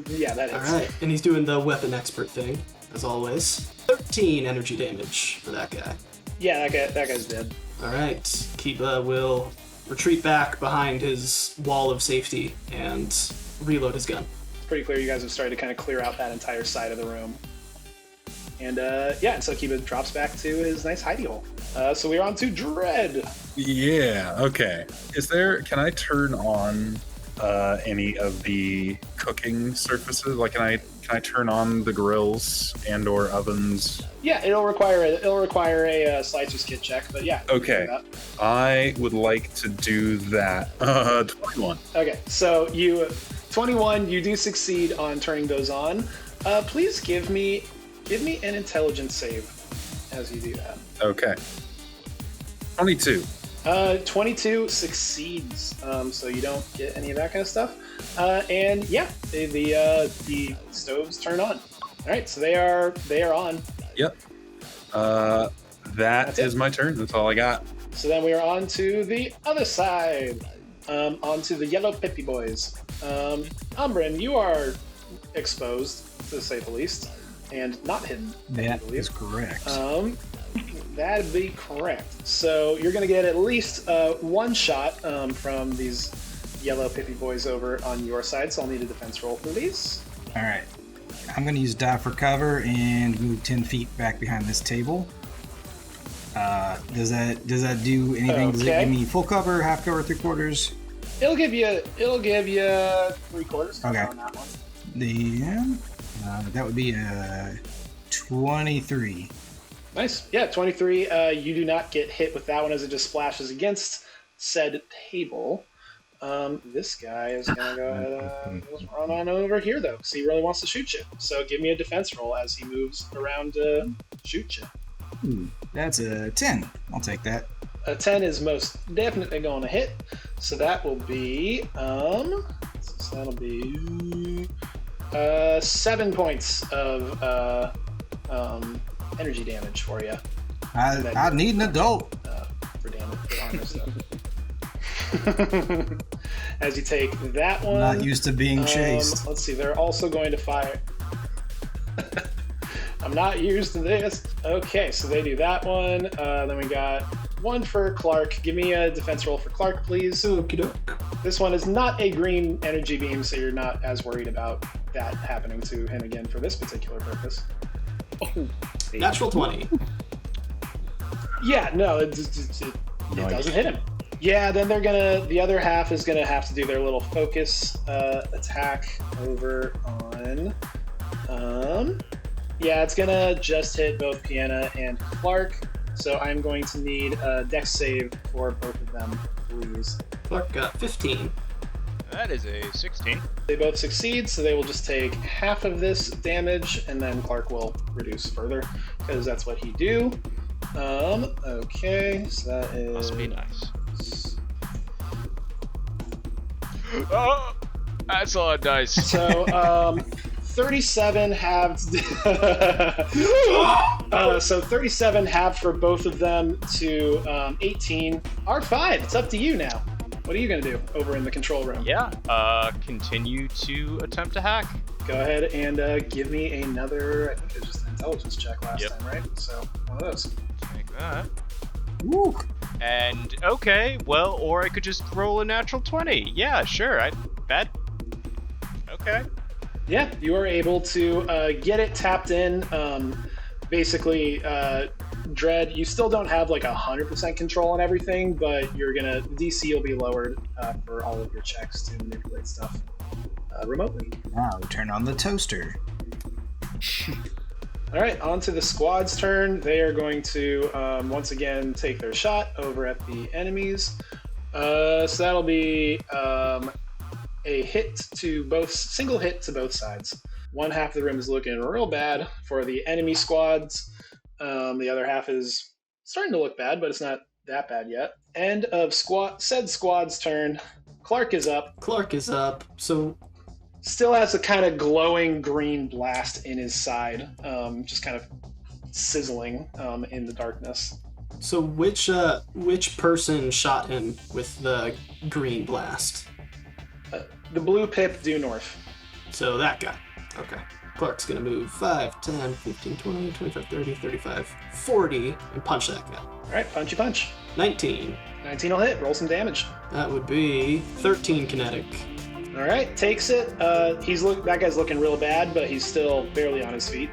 Yeah, that hits. All right, and he's doing the weapon expert thing, as always. 13 energy damage for that guy. Yeah, that guy's dead. All right, Kiba will retreat back behind his wall of safety and reload his gun. It's pretty clear you guys have started to kind of clear out that entire side of the room. And and so Kiba drops back to his nice hidey hole. So we're on to Dread. Yeah, okay. Can I turn on any of the cooking surfaces? Like, can I turn on the grills and or ovens? Yeah, it'll require a slicer's kit check, but yeah. Okay, I would like to do that. 21. Okay, so 21, you do succeed on turning those on. Please give me an intelligence save as you do that. Okay. 22. 22 succeeds, so you don't get any of that kind of stuff. And yeah, the stoves turn on. All right, so they are on. Yep. That is my turn. That's all I got. So then we are on to the other side. Onto the yellow Pippy boys. Umbrin, you are exposed, to say the least, and not hidden. That is correct. That'd be correct. So you're going to get at least one shot from these yellow Pippy boys over on your side, so I'll need a defense roll for these. All right. I'm going to use die for cover and move 10 feet back behind this table. Does that do anything? Does it give me full cover, half cover, 3/4? It'll give you 3/4. Okay. On that one. That would be a 23. Nice. Yeah, 23. You do not get hit with that one as it just splashes against said table. This guy is going to go ahead and just run on over here, though, because he really wants to shoot you. So give me a defense roll as he moves around to shoot you. That's a 10. I'll take that. A 10 is most definitely going to hit. So that will be, 7 points of energy damage for you. I need an adult. For damage, for armor stuff. As you take that one. I'm not used to being chased. Let's see, they're also going to fire. I'm not used to this. Okay, so they do that one. Then we got one for Clark. Give me a defense roll for Clark, please. Okie doke. This one is not a green energy beam, so you're not as worried about that happening to him again for this particular purpose. Oh, Natural 20. Yeah, no, it doesn't hit him. Yeah, then the other half is gonna have to do their little focus attack over on, yeah, it's gonna just hit both Piana and Clark, so I'm going to need a dex save for both of them, please. Clark got 15. That is a 16. They both succeed, so they will just take half of this damage, and then Clark will reduce further, because that's what he do. Okay, so that is... Must be nice. Oh, that's a lot of dice. So, 37 halved. So 37 halved for both of them to 18. R5, it's up to you now. What are you going to do over in the control room? Yeah, continue to attempt to hack. Go ahead and give me another, I think it was just an intelligence check last time, right? So, one of those. Take that. Woo. And, okay, well, or I could just roll a natural 20. Yeah, sure, okay. Yeah, you are able to get it tapped in. Basically, Dread, you still don't have like 100% control on everything, but the DC will be lowered for all of your checks to manipulate stuff. remotely. Now we turn on the toaster. All right, on to the squad's turn. They are going to once again take their shot over at the enemies. So that'll be a hit to both, single hit to both sides. One half of the room is looking real bad for the enemy squads. The other half is starting to look bad, but it's not that bad yet. End of said squad's turn. Clark is up. Clark is up. So Still has a kind of glowing green blast in his side, just kind of sizzling in the darkness. So which person shot him with the green blast? The blue pip due north. So that guy. Okay. Clark's gonna move 5, 10, 15, 20, 25, 30, 35, 40, and punch that guy. All right, punchy punch. 19. 19 will hit. Roll some damage. That would be 13 kinetic. All right, takes it. That guy's looking real bad, but he's still barely on his feet.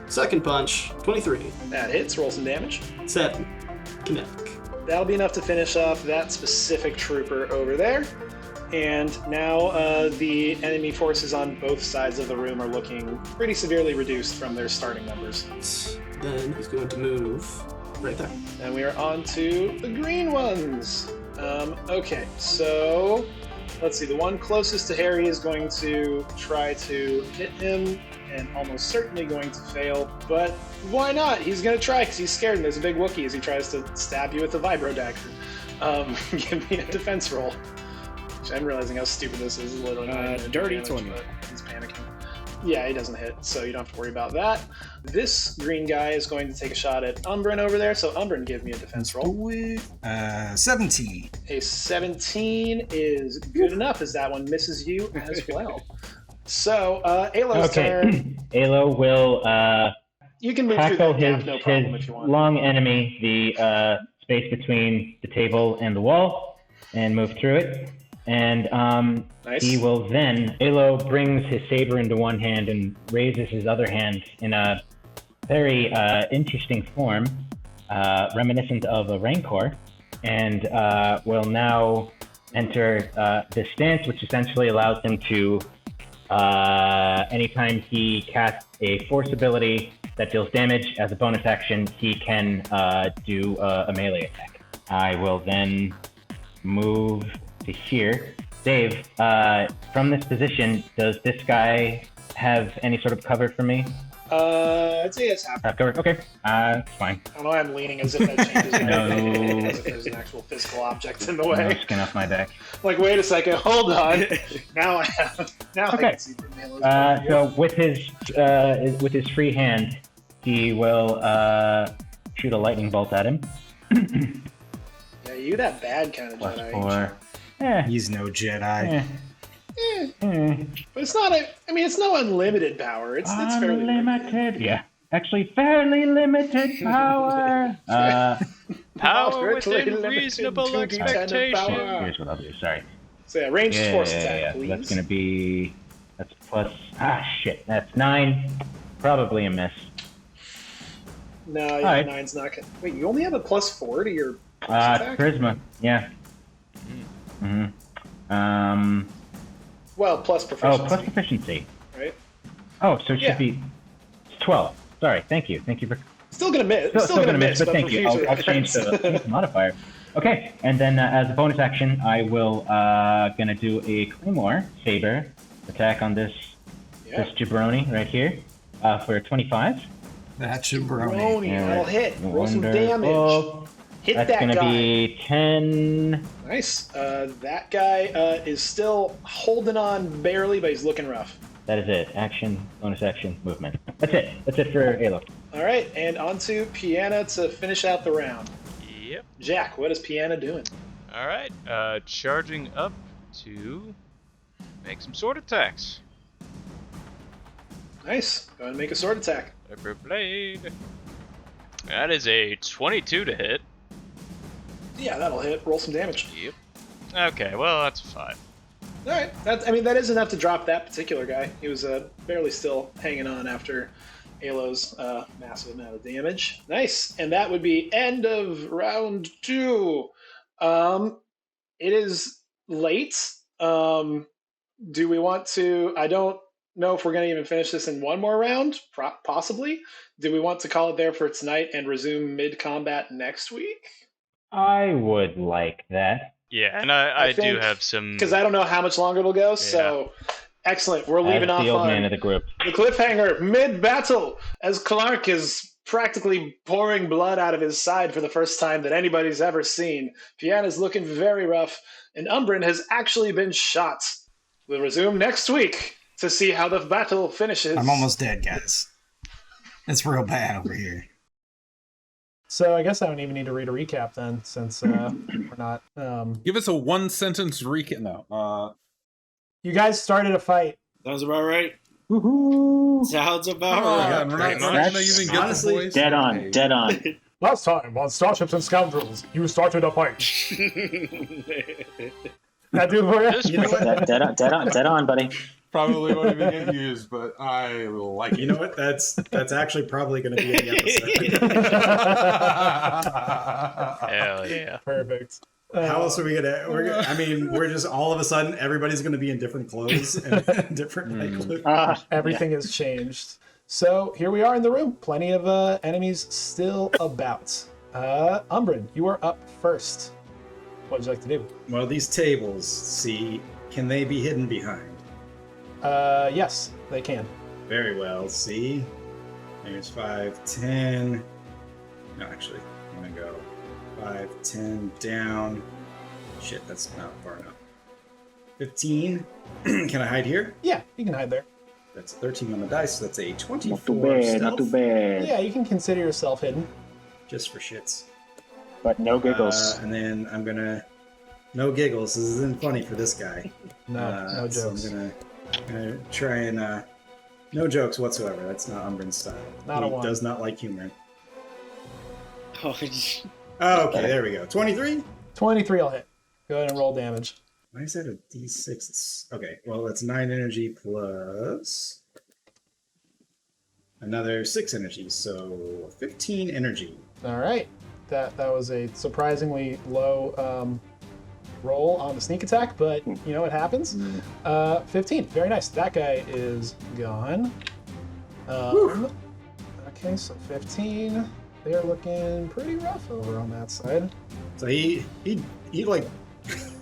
Second punch, 23. That hits. Roll some damage. 7 kinetic. That'll be enough to finish off that specific trooper over there. And now the enemy forces on both sides of the room are looking pretty severely reduced from their starting numbers. Then he's going to move right there. And we are on to the green ones. Okay, so let's see. The one closest to Harry is going to try to hit him and almost certainly going to fail. But why not? He's going to try because he's scared and there's a big Wookiee as he tries to stab you with a vibro dagger. Give me a defense roll. I'm realizing how stupid this is. Literally dirty damage, 20. but he's panicking. Yeah, he doesn't hit, so you don't have to worry about that. This green guy is going to take a shot at Umbrin over there, so Umbrin, give me a defense roll. 17. A 17 is good enough, as that one misses you as well. So, Alo's turn. Alo will You can move through tackle that gap, no problem, if you want. long enemy, the space between the table and the wall, and move through it. And Nice. he will then, Alo brings his saber into one hand and raises his other hand in a very interesting form, reminiscent of a Rancor, and will now enter this stance, which essentially allows him to, anytime he casts a force ability that deals damage as a bonus action, he can do a melee attack. I will then move to here. Dave, from this position, does this guy have any sort of cover for me? I'd say it's half. Half cover? Okay, it's fine. I don't know why I'm leaning as if that changes No. anything, as if there's an actual physical object in the No way. skin off my back. Like, wait a second, hold on. Now I have. Now Okay. I can see the Alo's So with his free hand, he will shoot a lightning bolt at him. Yeah, you that bad kind of Plus Jedi. 4. Eh, He's no Jedi. But it's not it's no unlimited power. It's fairly limited. unlimited. Yeah, actually fairly limited power. Power Virtually within limited reasonable 2d10 of expectation. power. Here's what I'll do. Sorry. So yeah, ranged force attack, So please. that's gonna be. That's plus. Shit. That's 9. Probably a miss. No, yeah, Alright. 9's not gonna. Wait, you only have a +4 to your force attack? Charisma. Yeah. Mm-hmm. Well, plus proficiency. Plus proficiency. Right? Oh, so it Yeah. should be 12. Sorry. Thank you. Thank you for. Still gonna miss. Still gonna miss, but for thank you. future I'll change reference. the modifier. Okay, and then as a bonus action, I will gonna do a Claymore Saber attack on this Yeah. jabroni right here for 25. That's jabroni. Brony, Yeah, that'll hit. Roll some wonderful. damage. Hit That's that gonna guy. be 10. Nice. That guy is still holding on barely, but he's looking rough. That is it. Action, bonus action, movement. That's it. That's it for Alo. All right, and on to Piana to finish out the round. Yep. Jack, what is Piana doing? All right. Charging up to make some sword attacks. Nice. Go ahead and make a sword attack. Upper blade. That is a 22 to hit. Yeah, that'll hit. Roll some damage. Yep. Okay, well that's 5. All right. That is enough to drop that particular guy. He was barely still hanging on after Alo's massive amount of damage. Nice. And that would be end of round 2. It is late. do we want to? I don't know if we're going to even finish this in one more round. Possibly. Do we want to call it there for tonight and resume mid-combat next week? I would like that. Yeah, and I do think- have some. Because I don't know how much longer it'll go. So, excellent. We're As leaving off the old on man of the group. the cliffhanger mid-battle as Clark is practically pouring blood out of his side for the first time that anybody's ever seen. Fianna's looking very rough, and Umbrin has actually been shot. We'll resume next week to see how the battle finishes. I'm almost dead, guys. It's real bad over here. So I guess I don't even need to read a recap then, since we're not. Give us a one-sentence recap. No. You guys started a fight. Sounds about right. Woohoo! Sounds about Oh, right. God, we're not gonna even get the honestly, voice. Dead on, Okay. dead on. Last time on Starships and Scoundrels, you started a fight. That dude for you? Just You know what? Dead on, buddy. Probably won't even get used, but I like it. You know what? That's actually probably going to be in the episode. Hell yeah. Perfect. How else are we gonna? I mean, we're just all of a sudden everybody's gonna be in different clothes and different like. Everything has changed. So here we are in the room. Plenty of enemies still about. Umbrin, you are up first. What would you like to do? Well, these tables, see, can they be hidden behind? Yes, they can. Very well. See, there's 5, 10. No, actually, I'm gonna go 5, 10 down. Shit, that's not far enough. 15. Can I hide here? Yeah, you can hide there. That's 13 on the dice, so that's a 24. Not too bad, stealth, not too bad. Yeah, you can consider yourself hidden. just for shits. But no giggles. And then I'm gonna. No giggles. This isn't funny for this guy. No jokes. So I'm gonna try and. No jokes whatsoever. That's not Umbrin's style. Not a He one. does not like humor. Oh, Oh, okay, there we go. 23? 23 will hit. Go ahead and roll damage. Why is that a d6? Okay, well, that's 9 energy plus another 6 energy, so 15 energy. All right. That was a surprisingly low roll on the sneak attack, but you know what happens. 15. Very nice. That guy is gone. Okay, so 15. They're looking pretty rough over on that side. So he like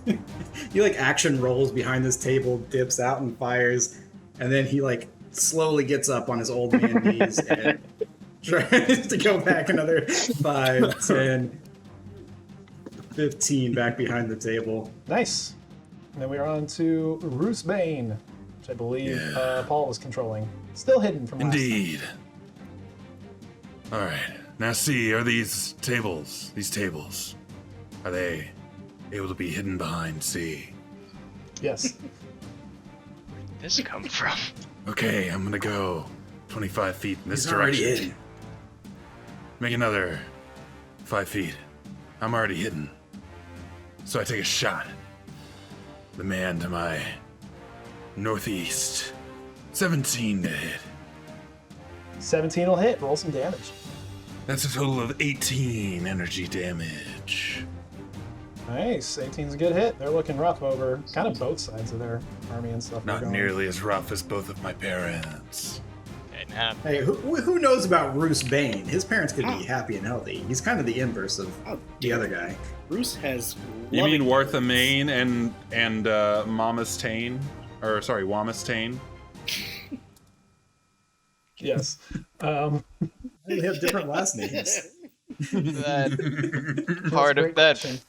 he like action rolls behind this table, dips out and fires, and then he like slowly gets up on his old man knees and tries to go back another 5, 10, 15 back behind the table. Nice. And then we're on to Roosebane, which I believe Paul was controlling. Still hidden from last time. Indeed. All right. Now see, are these tables, are they able to be hidden behind C? Yes. Where'd this come from? Okay, I'm gonna go 25 feet in this He's already direction. hidden. Make another 5 feet. I'm already hidden. So I take a shot. The man to my northeast. 17 to hit. 17 will hit. Roll some damage. That's a total of 18 energy damage. Nice. 18's a good hit. They're looking rough over kind of both sides of their army and stuff. Not They're going. nearly as rough as both of my parents. And now, Hey, who knows about Roose Bane? His parents could be happy and healthy. He's kind of the inverse of the other guy. Bruce has. You mean loving- Wartha Main and Mama's Tane? Or sorry, Wama's Tane? Yes. They have different last names. that part of that.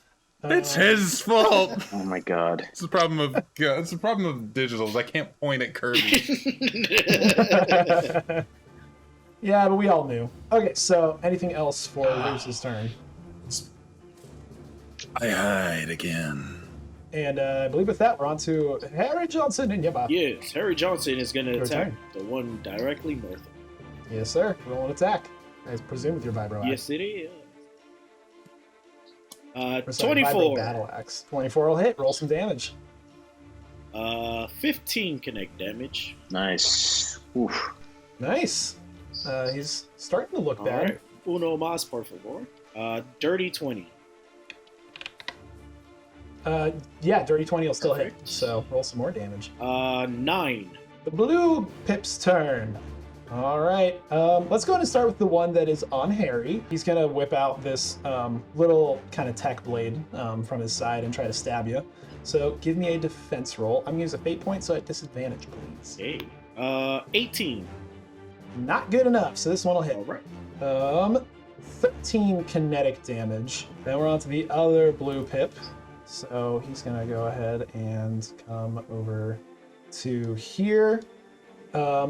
It's his fault. Oh my god. It's the problem of digitals. I can't point at Kirby. Yeah, but we all knew. Okay, so anything else for Bruce's turn? I hide again. And I believe with that, we're on to Harry Johnson and Yaba. Yes, Harry Johnson is going to Your attack turn. the one directly north of him. Yes, sir. Roll an attack. I presume with your vibro axe. Yes, it is. Or sorry, 24. vibro battle axe. 24 will hit. Roll some damage. 15 connect damage. Nice. Oof. Nice. He's starting to look All bad. right. Uno más, por favor. Dirty 20. Yeah, dirty 20 will still hit. So roll some more damage. 9. The blue pip's turn. All right, let's go ahead and start with the one that is on Harry. He's gonna whip out this little kind of tech blade from his side and try to stab you. So give me a defense roll. I'm gonna use a fate point, so at disadvantage, please. Hey. 18. Not good enough, so this one will hit. All right. 13 kinetic damage. Then we're on to the other blue pip. So he's gonna go ahead and come over to here.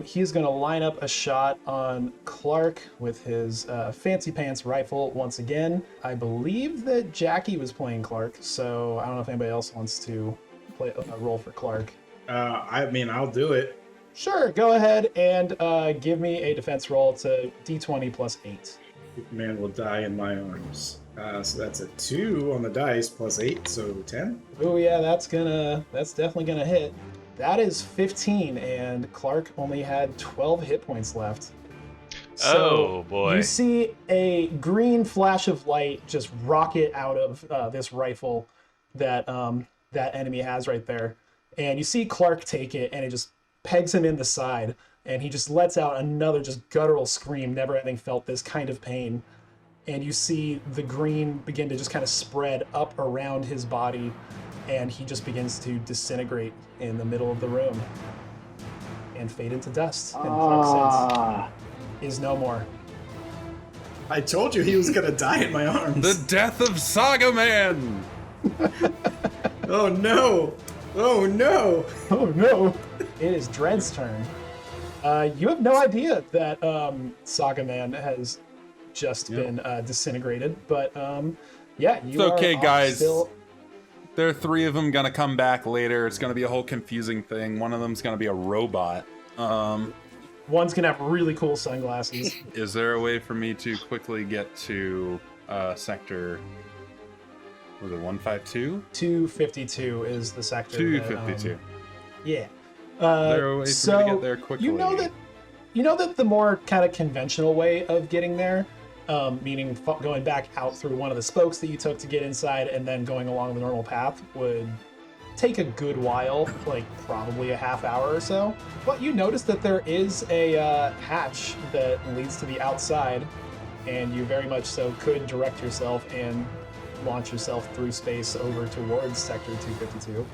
He's going to line up a shot on Clark with his fancy pants rifle once again. I believe that Jackie was playing Clark, so I don't know if anybody else wants to play a roll for Clark. I mean, I'll do it. Sure, go ahead and give me a defense roll to D20 plus 8. Man will die in my arms. So that's a 2 on the dice plus 8, so 10. Oh yeah, that's definitely gonna hit. That is 15, and Clark only had 12 hit points left. So Oh, boy. You see a green flash of light just rocket out of this rifle that that enemy has right there. And you see Clark take it, and it just pegs him in the side, and he just lets out another just guttural scream, never having felt this kind of pain. And you see the green begin to just kind of spread up around his body, and he just begins to disintegrate in the middle of the room and fade into dust. And Clark is no more. I told you he was gonna die in my arms. The death of Saga Man! Oh no! Oh no! Oh no! It is Dread's turn. You have no idea that Saga Man has just been disintegrated, but yeah, you It's okay, are guys. Still... There are 3 of them gonna come back later. It's gonna be a whole confusing thing. One of them's gonna be a robot. One's gonna have really cool sunglasses. Is there a way for me to quickly get to sector? Was it 152? 252 is the sector. 252. Yeah. Is there a way for me to get there quickly? You know that the more kind of conventional way of getting there, meaning going back out through one of the spokes that you took to get inside and then going along the normal path, would take a good while, like probably a half hour or so. But you notice that there is a hatch that leads to the outside, and you very much so could direct yourself and launch yourself through space over towards Sector 252.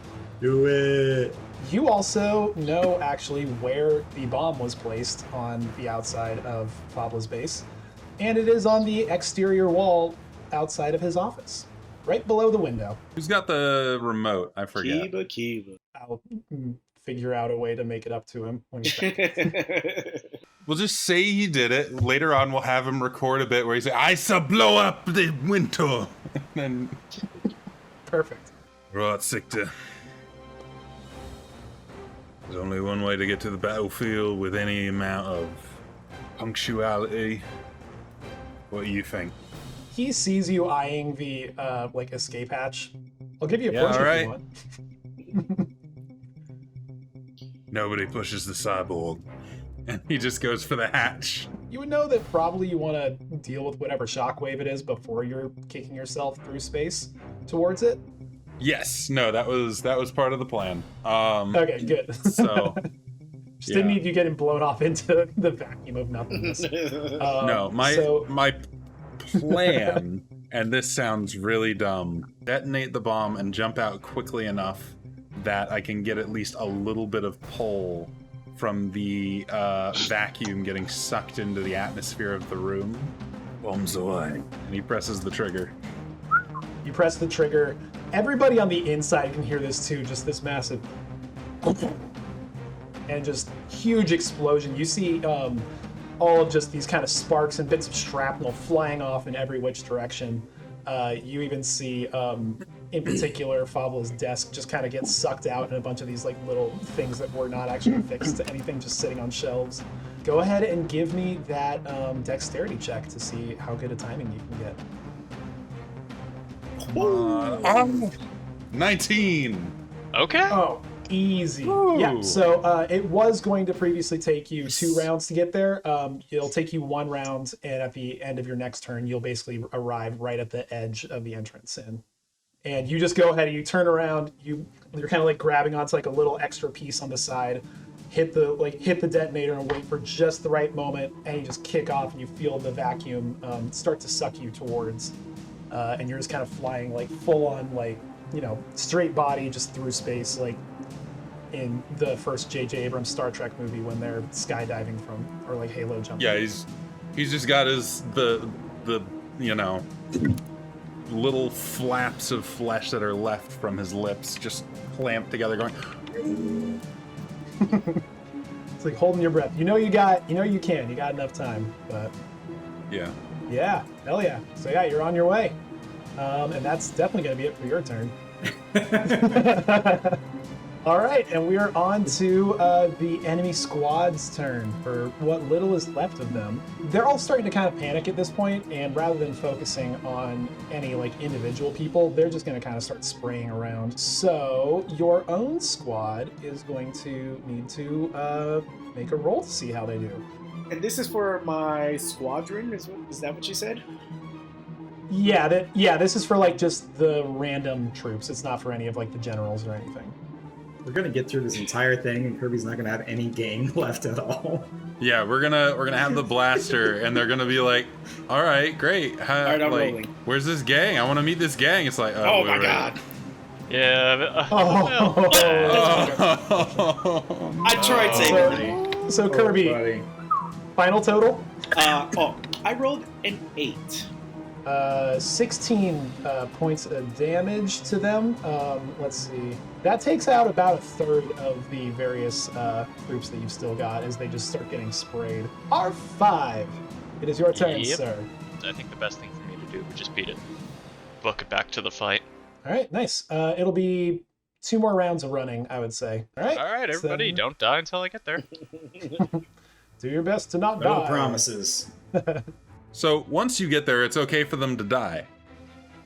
Do it! You also know actually where the bomb was placed on the outside of Faableh's base, and it is on the exterior wall outside of his office, right below the window. Who's got the remote? I forget. Kiba. I'll figure out a way to make it up to him when he's back. We'll just say he did it. Later on, we'll have him record a bit where he say, "I shall blow up the window." And then, Perfect. right, sector. There's only one way to get to the battlefield with any amount of punctuality. What do you think? He sees you eyeing the like escape hatch. I'll give you a Yeah, push all right. if you want. Nobody pushes the cyborg. And he just goes for the hatch. You would know that probably you want to deal with whatever shockwave it is before you're kicking yourself through space towards it. Yes, no, that was part of the plan. Okay, good. So Just didn't need you getting blown off into the vacuum of nothingness. no, my plan, and this sounds really dumb, detonate the bomb and jump out quickly enough that I can get at least a little bit of pull from the vacuum getting sucked into the atmosphere of the room. Bombs away. And he presses the trigger. You press the trigger. Everybody on the inside can hear this too, just this massive and just huge explosion. You see all of just these kind of sparks and bits of shrapnel flying off in every which direction. You even see, in particular, Faaableh's desk just kind of get sucked out and a bunch of these like little things that were not actually fixed to anything, just sitting on shelves. Go ahead and give me that dexterity check to see how good a timing you can get. Come on. 19! Okay. Oh, easy. Ooh. Yeah, so it was going to previously take you 2 rounds to get there. It'll take you 1 round, and at the end of your next turn, you'll basically arrive right at the edge of the entrance and you just go ahead and you turn around. You're kind of like grabbing onto like a little extra piece on the side, hit the detonator and wait for just the right moment, and you just kick off and you feel the vacuum start to suck you towards, and you're just kind of flying like full on like straight body just through space, like in the first J.J. Abrams Star Trek movie when they're skydiving from, or like Halo jumping. Yeah, he's just got the little flaps of flesh that are left from his lips just clamped together, going. It's like holding your breath. You you got enough time, but Yeah. Hell yeah. So yeah, you're on your way, and that's definitely gonna be it for your turn. All right, and we are on to the enemy squad's turn for what little is left of them. They're all starting to kind of panic at this point, and rather than focusing on any like individual people, they're just going to kind of start spraying around. So your own squad is going to need to make a roll to see how they do. And this is for my squadron. Is that what you said? Yeah, this is for like just the random troops. It's not for any of like the generals or anything. We're gonna get through this entire thing, and Kirby's not gonna have any gang left at all. Yeah, we're gonna have the blaster, and they're gonna be like, "All right, great. All right, I'm like, rolling. where's this gang? I want to meet this gang." It's like, Oh my god! Yeah. I tried saving them. So Kirby, buddy. final total? I rolled an 8. 16 points of damage to them. Let's see. That takes out about a third of the various groups that you've still got as they just start getting sprayed. R5, it is your turn, Yep. sir. I think the best thing for me to do would just beat it. Book it back to the fight. All right, nice. It'll be 2 more rounds of running, I would say. All right. All right, everybody, so- don't die until I get there. Do your best to not No die. promises. So once you get there, it's okay for them to die.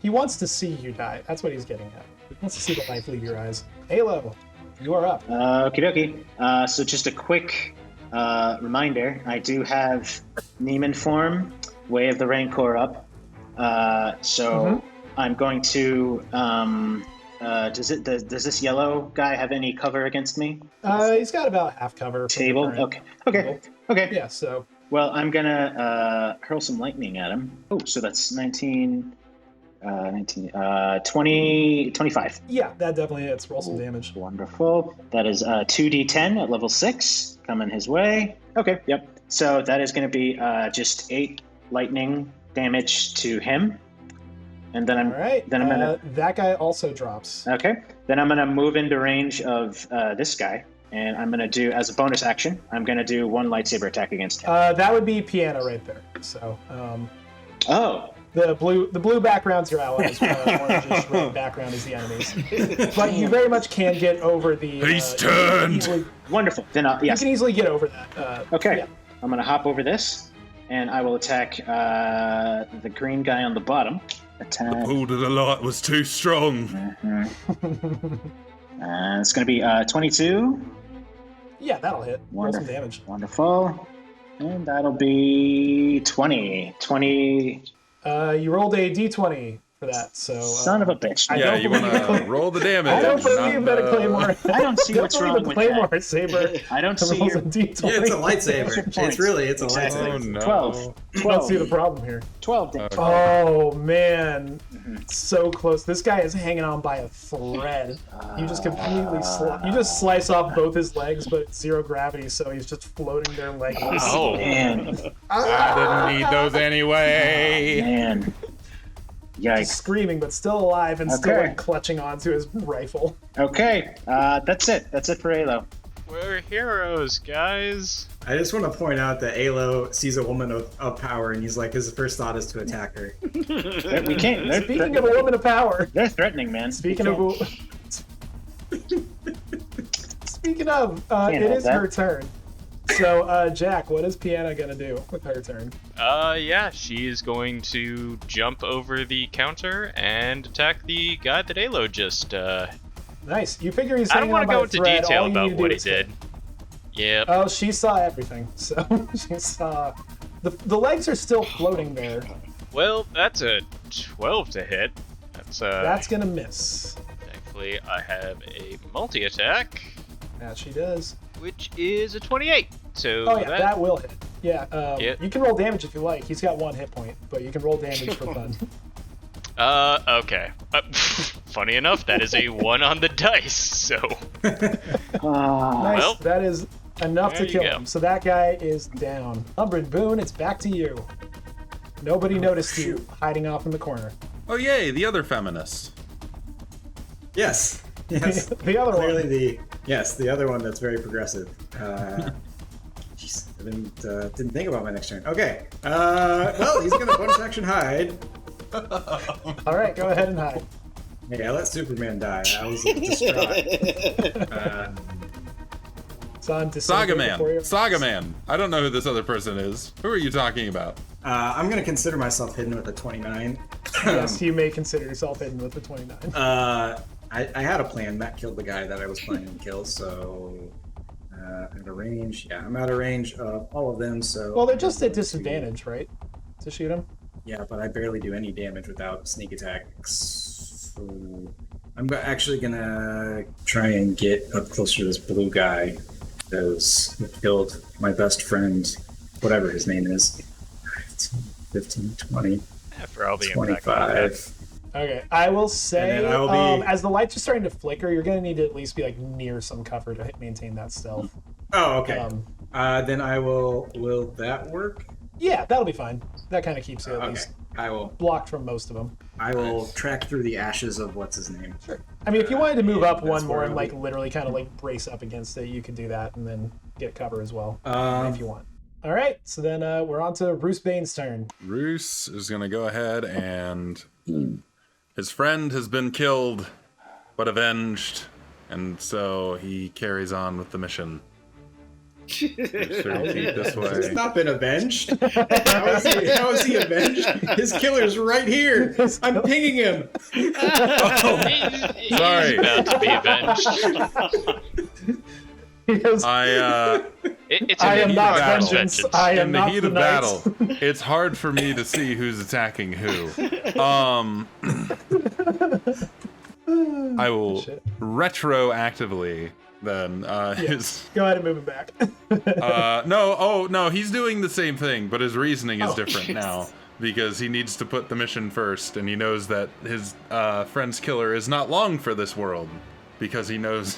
He wants to see you die. That's what he's getting at. He wants to see the life leave your eyes. Halo, you are up. Okie dokie. So just a quick reminder, I do have Neiman form, Way of the Rancor up. So I'm going to... does this yellow guy have any cover against me? He's got about half cover. from the Table? current Okay. table. Okay. Yeah, so... Well, I'm gonna hurl some lightning at him. Oh, so that's 19, 20, 25. Yeah, that definitely hits. Roll some damage. Wonderful. That is 2d10 at level 6 coming his way. Okay, yep. So that is going to be just 8 lightning damage to him. And then I'm All right. then I'm gonna that guy also drops. okay. Then I'm gonna move into range of this guy, and I'm gonna do as a bonus action. I'm gonna do 1 lightsaber attack against him. That would be Piano right there. So Oh. the blue background's your allies. Orangish red background is the enemies. But you very much can get over the. He's turned! Wonderful. Then You yes. can easily get over that. Okay. Yeah. I'm gonna hop over this, and I will attack the green guy on the bottom. Attack. Pull to the light was too strong. It's going to be 22. Yeah, that'll hit. Roll some Wonderful. damage. Wonderful. And that'll be 20. 20. You rolled a d20 for that, so... Son of a bitch. I Yeah, don't you believe want it. to roll the damage. I don't believe that a not, Claymore... I don't see what's wrong the with Claymore that. saber. I don't see rolls your... a d20. Yeah, it's a lightsaber. Points. It's a Exactly. lightsaber. Oh, no. 12. I don't see the problem here. 12 damage. Oh, man. So close. This guy is hanging on by a thread. You just completely you just slice off both his legs, but 0 gravity, so he's just floating there legless. Oh, Man. I didn't need those anyway. Man. Just Yikes. screaming, but still alive and still Okay. like clutching onto his rifle. Okay. That's it. That's it for Halo. we're heroes, guys. I just want to point out that Alo sees a woman of power, and he's like, his first thought is to attack her. We can't. Speaking of a woman of power, They're threatening, man. speaking of, Can't it have is that. her turn. So, Jack, what is Piana gonna do with her turn? Yeah, she's going to jump over the counter and attack the guy that Alo just, Nice. You figure he's I don't hanging on want to by go a into thread. detail All you about need to what do he is did. hit. Yep. Oh, she saw everything. So she saw the legs are still floating there. Well, that's a 12 to hit. That's gonna miss. Thankfully, I have a multi-attack, That she does. which is a 28. So Oh yeah, that will hit. Yeah, Yeah. you can roll damage if you like. He's got 1 hit point, but you can roll damage for fun. Okay. Funny enough, that is a 1 on the dice, so... Nice. Well, That is enough to there you kill go. him. So that guy is down. Umbrid Boone, it's back to you. Nobody noticed you hiding off in the corner. Oh yay, the other feminist. Yes. Yes. The other Clearly one. the other one that's very progressive. Jeez, I didn't think about my next turn. Okay. Well, he's gonna bonus action hide. All right, go ahead and hide. Hey, I let Superman die. I was distraught. So I'm disintegrated before you. Saga Man. I don't know who this other person is. Who are you talking about? I'm gonna consider myself hidden with a 29. Yes, you may consider yourself hidden with the 29. I had a plan. Matt killed the guy that I was planning to kill, so out of range. Yeah, I'm out of range of all of them. So Well, they're just at disadvantage, right? To shoot him. yeah, but I barely do any damage without sneak attacks. So I'm actually gonna try and get up closer to this blue guy because he killed my best friend, whatever his name is. 15, 20, for all the impact on that. 25. Okay, I will say, And then I will be- as the lights are starting to flicker, you're gonna need to at least be like near some cover to maintain that stealth. Oh, okay. Um, Then I will. Will that work? Yeah, that'll be fine. That kind of keeps you at Okay. least I will. blocked from most of them. I will track through the ashes of what's his name. Sure. I mean, if you wanted to move up That's one more where and I'll like be. literally kind of like brace up against it, you could do that and then get cover as well if you want. All right, so then we're on to Bruce Bane's turn. Roos is going to go ahead and his friend has been killed but avenged, and so he carries on with the mission. 30 feet this He's way. not been avenged. How is he avenged? His killer's right here. I'm pinging him. Sorry. About to be avenged. Because It's I am not battle. vengeance. I am In the not heat the of knight. battle, it's hard for me to see who's attacking who. I will Shit. retroactively then his Go ahead and move him back. no, he's doing the same thing, but his reasoning is different now because he needs to put the mission first, and he knows that his friend's killer is not long for this world because he knows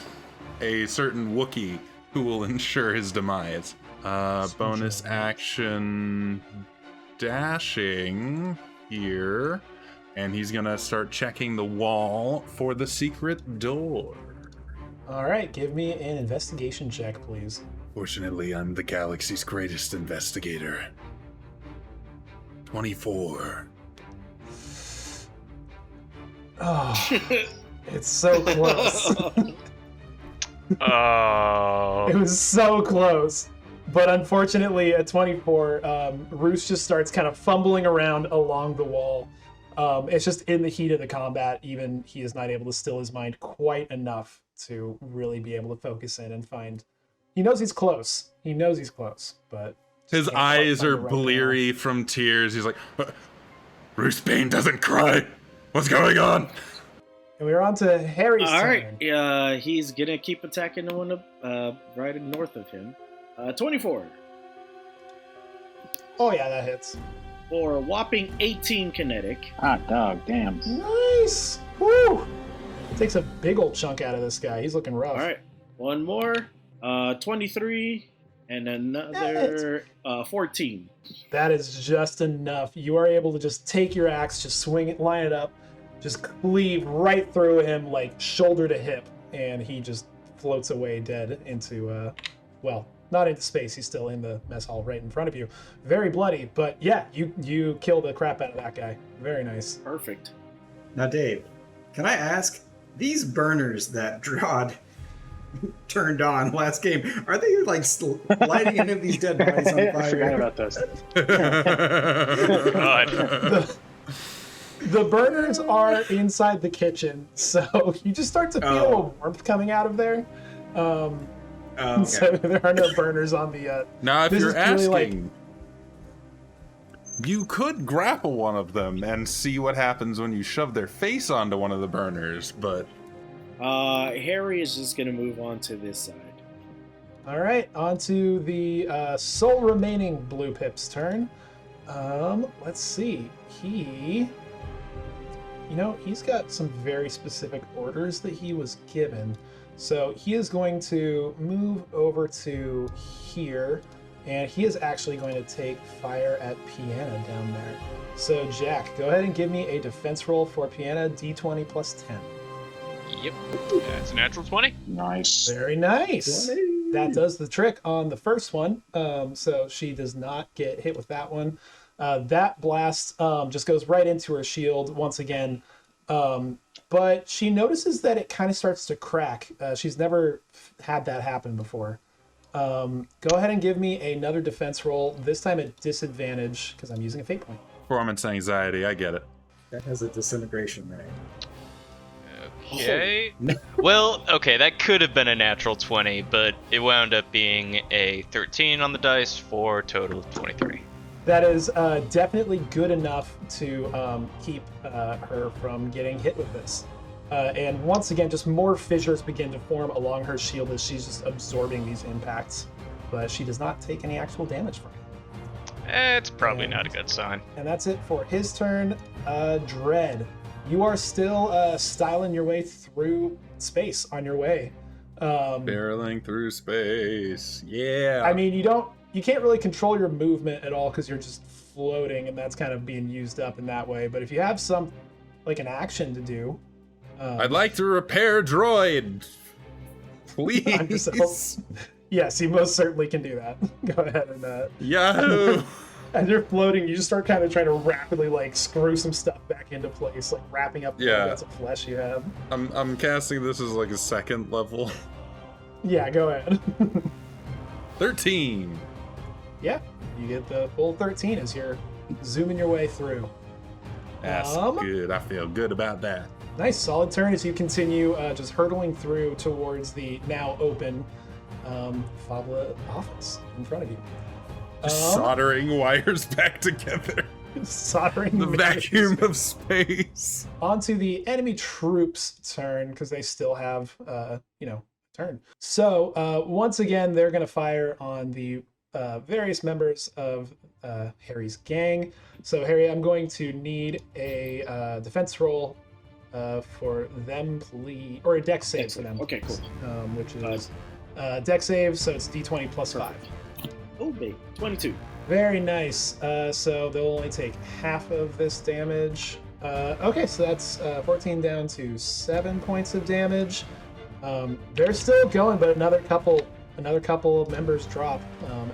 a certain Wookiee who will ensure his demise. Bonus action dashing here, and he's gonna start checking the wall for the secret door. All right, give me an investigation check, please. Fortunately, I'm the galaxy's greatest investigator. 24. Oh, it's so close. Oh. It was so close. But unfortunately, at 24, Roos just starts kind of fumbling around along the wall. It's just in the heat of the combat, even he is not able to still his mind quite enough to really be able to focus in and find. He knows he's close. He knows he's close, but His can't quite eyes find are the right bleary from tears. He's like, Bruce Bane doesn't cry. What's going on? And we're on to Harry's All turn. right, he's gonna keep attacking the one right north of him. 24 Oh yeah, that hits. for a whopping 18 kinetic. Hot dog, damn. Nice. Woo! Takes a big old chunk out of this guy. He's looking rough. All right, one more. 23 and another 14. That is just enough. You are able to just take your axe, just swing it, line it up, just cleave right through him, like shoulder to hip, and he just floats away dead into, well, not into space. He's still in the mess hall right in front of you. Very bloody, but yeah, you kill the crap out of that guy. Very nice. Perfect. Now, Dave, can I ask, these burners that Drod turned on last game, are they like lighting any of these dead bodies on fire? I forgot about those. God. The burners are inside the kitchen, so you just start to feel a warmth coming out of there. So there are no burners on the. Now, if This you're is purely asking, You could grapple one of them and see what happens when you shove their face onto one of the burners, but... Harry is just gonna move on to this side. All right, on to the sole remaining Blue Pip's turn. Let's see. He's got some very specific orders that he was given. So he is going to move over to here, and he is actually going to take fire at Piana down there. So Jack, go ahead and give me a defense roll for Piana, D20 plus 10. Yep, that's a natural 20. Nice. Very nice. 20. That does the trick on the first one. So she does not get hit with that one. That blast just goes right into her shield once again. But she notices that it kind of starts to crack. She's never had that happen before. Go ahead and give me another defense roll, this time at disadvantage, because I'm using a fate point. Performance anxiety, I get it. That has a disintegration rate. Okay. Well, okay, that could have been a natural 20, but it wound up being a 13 on the dice for a total of 23. That is definitely good enough to keep her from getting hit with this. And once again, just more fissures begin to form along her shield as she's just absorbing these impacts. But she does not take any actual damage from it. It's probably not a good sign. And that's it for his turn. Dread, you are still styling your way through space on your way. Barreling through space. Yeah. I mean, you can't really control your movement at all because you're just floating, and that's kind of being used up in that way. But if you have some, like an action to do, I'd like to repair droid. Please. Yes, you most certainly can do that. Go ahead and Yahoo! as you're floating, you just start kind of trying to rapidly like screw some stuff back into place, like wrapping up the bits of flesh you have. I'm casting this as like a second level. Yeah, go ahead. 13. Yeah, you get the full 13 as you're zooming your way through. That's good. I feel good about that. Nice, solid turn as you continue just hurtling through towards the now open Faaableh office in front of you. Soldering wires back together. Soldering the vacuum of space. Onto the enemy troops' turn because they still have, turn. So once again, they're going to fire on the various members of Harry's gang. So Harry, I'm going to need a defense roll for them, please, or a dex save for them. Okay, cool. Which is dex save, so it's D20 plus 5. Oh, babe, 22. Very nice. So they'll only take half of this damage. Okay, so that's 14 down to 7 points of damage. They're still going, but another couple of members drop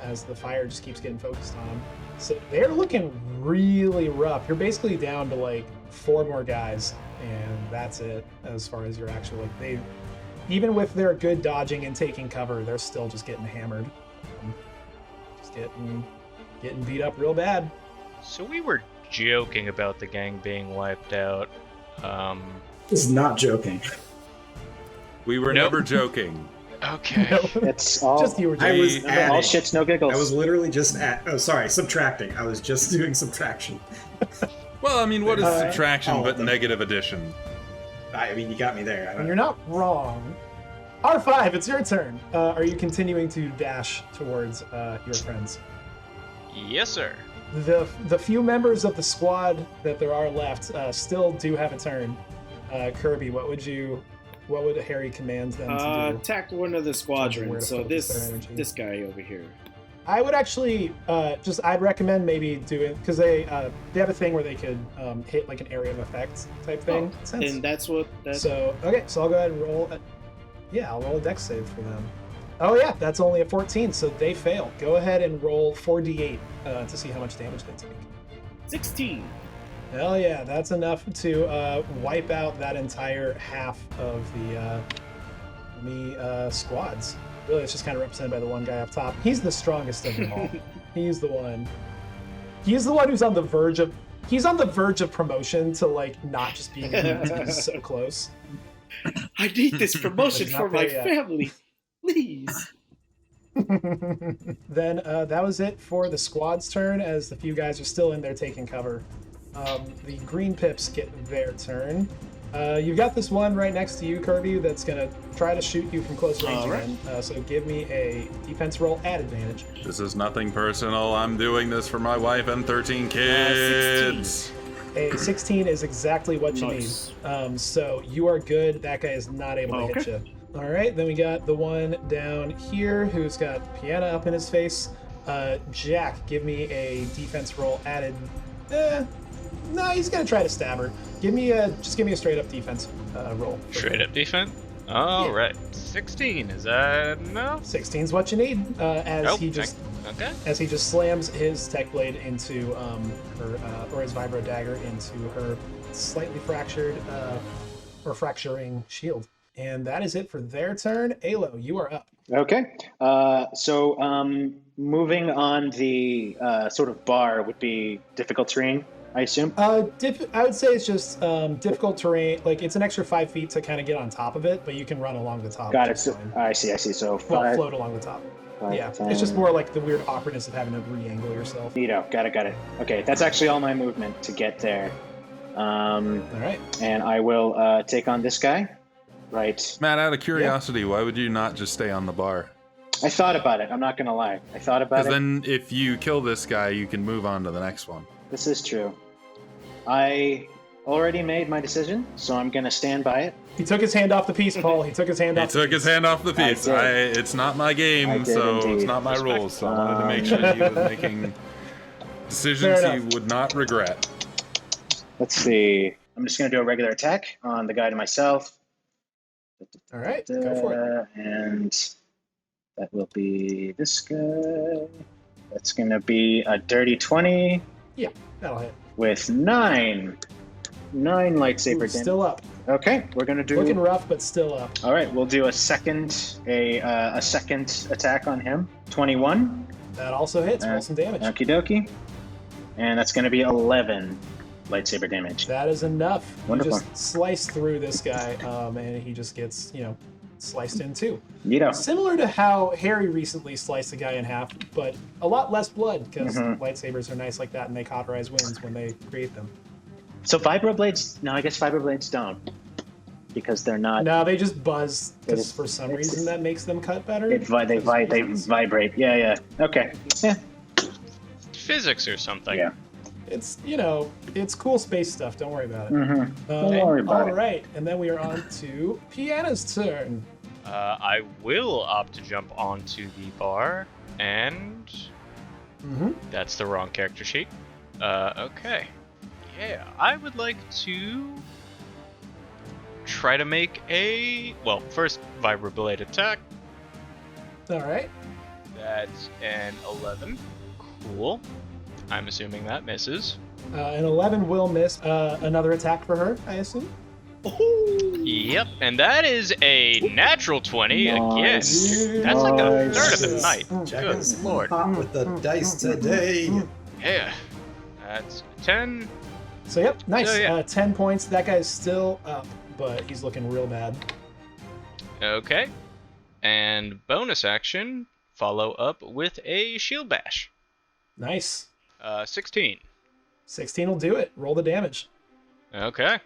as the fire just keeps getting focused on them. So they're looking really rough. You're basically down to like 4 more guys, and that's it as far as your actual like even with their good dodging and taking cover, they're still just getting hammered. Just getting beat up real bad. So we were joking about the gang being wiped out. This is not joking. We were never joking. Okay. No, It's all just you were I was joking. adding. all shits, no giggles. I was literally just subtracting. I was just doing subtraction. Well, I mean, what is subtraction but negative addition? I mean, you got me there. And you're not wrong. R5, it's your turn. Are you continuing to dash towards your friends? Yes, sir. The few members of the squad that there are left still do have a turn. Kirby, what would Harry command them to do? Attack one of the squadrons. So focus their this energy. guy over here. I would actually I'd recommend maybe doing, because they have a thing where they could hit like an area of effect type thing. And that's what. So okay, so I'll go ahead and roll. I'll roll a dex save for them. Oh yeah, that's only a 14, so they fail. Go ahead and roll 4d8 to see how much damage they take. 16. Hell yeah, that's enough to wipe out that entire half of the enemy squads. Really, it's just kind of represented by the one guy up top. He's the strongest of them all. He's the one. He's the one who's on the verge of. He's on the verge of promotion to like not just being he's so close. I need this promotion for my there yet. family, please. Then that was it for the squad's turn, as the few guys are still in there taking cover. The green pips get their turn. You've got this one right next to you, Kirby, that's going to try to shoot you from close range again. So give me a defense roll at advantage. This is nothing personal. I'm doing this for my wife and 13 kids. 16. A 16 is exactly what you need. So you are good. That guy is not able to hit you. All right, then we got the one down here who's got Piana up in his face. Jack, give me a defense roll added. No, he's gonna try to stab her. Give me a straight up defense roll. Straight up defense? All right. 16, is that enough? 16 is what you need. As he just slams his tech blade into her, or his vibro dagger into her slightly fractured or fracturing shield. And that is it for their turn. Alo, you are up. Okay. So moving on the sort of bar would be difficult terrain, I assume? I would say it's just difficult terrain. Like, it's an extra 5 feet to kind of get on top of it, but you can run along the top. Got it. So, I see. So float along the top. 5, 10. It's just more like the weird awkwardness of having to re-angle yourself. Got it. Okay, that's actually all my movement to get there. All right. And I will take on this guy. Right. Matt, out of curiosity, why would you not just stay on the bar? I thought about it. I'm not going to lie. I thought about it. Because then if you kill this guy, you can move on to the next one. This is true. I already made my decision, so I'm going to stand by it. He took his hand off the piece, Paul. He took his hand off the piece. It's not my game, so it's not my rules. So I wanted to make sure he was making decisions he would not regret. Let's see. I'm just going to do a regular attack on the guy to myself. All right, go for it. And that will be this guy. That's going to be a dirty 20. Yeah, that'll hit. With 9 lightsaber damage. Still up. Okay, we're going to do... Looking rough, but still up. All right, we'll do a second attack on him. 21. That also hits. Roll some damage. Okie dokie. And that's going to be 11 lightsaber damage. That is enough. Wonderful. You just slice through this guy, and he just gets, sliced in too. Neato. Similar to how Harry recently sliced a guy in half, but a lot less blood, because lightsabers are nice like that, and they cauterize winds when they create them. So vibroblades? No, I guess vibroblades don't, because they're not. No, they just buzz, because for some reason that makes them cut better. They vibrate. Yeah. Okay. Yeah. Physics or something. Yeah. It's, it's cool space stuff. Don't worry about it. Don't worry about it. All right, and then we are on to Piana's turn. I will opt to jump onto the bar, and that's the wrong character sheet. Okay. Yeah, I would like to try to make first vibroblade attack. All right. That's an 11. Cool. I'm assuming that misses. An 11 will miss. Another attack for her, I assume? Yep, and that is a natural 20 again. Nice. That's like a third of the night. Good Lord. Hot with the dice today. Yeah. That's 10. So, yep, nice. So, yeah. 10 points. That guy's still up, but he's looking real bad. Okay. And bonus action, follow up with a shield bash. Nice. 16. 16 will do it. Roll the damage. Okay.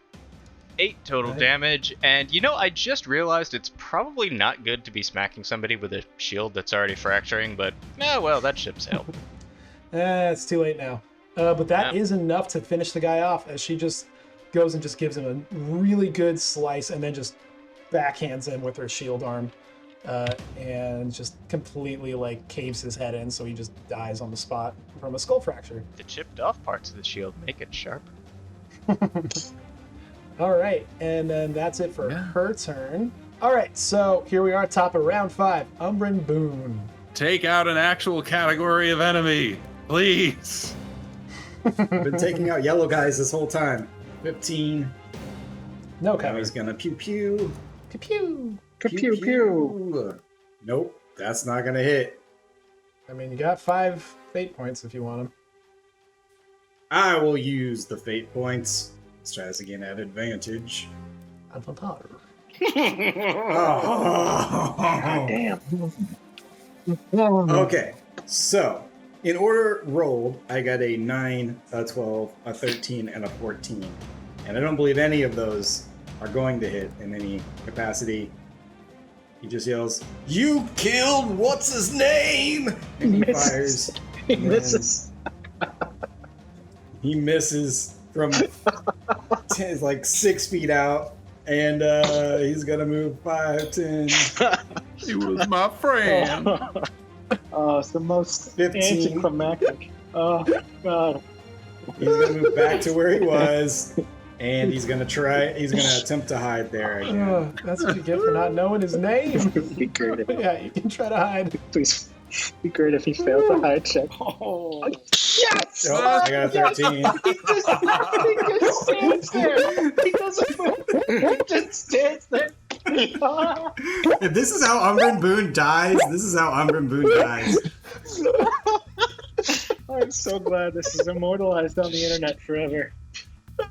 8 total damage, and I just realized it's probably not good to be smacking somebody with a shield that's already fracturing, but that ship sailed. It's too late now. But that is enough to finish the guy off, as she just goes and just gives him a really good slice and then just backhands him with her shield arm. And just completely caves his head in, so he just dies on the spot from a skull fracture. The chipped off parts of the shield make it sharp. All right, and then that's it for her turn. All right, so here we are, top of round 5. Umbran Boone. Take out an actual category of enemy, please. I've been taking out yellow guys this whole time. 15. No Now cover. he's gonna pew pew. Pew pew. Pew pew. Nope, that's not gonna hit. I mean, you got 5 fate points if you want them. I will use the fate points. Let's try this again at advantage. Advantage. Oh, Damn. Okay, so in order rolled, I got a 9, a 12, a 13, and a 14. And I don't believe any of those are going to hit in any capacity. He just yells, "You killed what's his name?" And he fires. He misses. He misses from like 6 feet out. And he's gonna move 5, 10. He was my friend. Oh, it's the most 15. anticlimactic. Oh, God. He's gonna move back to where he was, and he's gonna attempt to hide there again. Oh, that's what you get for not knowing his name. Be great if, Yeah, you can try to hide. please. Be great if he failed the hide check. Oh, Yes! Oh, I got a 13. He just stands there. He doesn't move. He just stands there. If this is how Umbrin Boone dies, this is how Umbrin Boone dies. I'm so glad this is immortalized on the internet forever.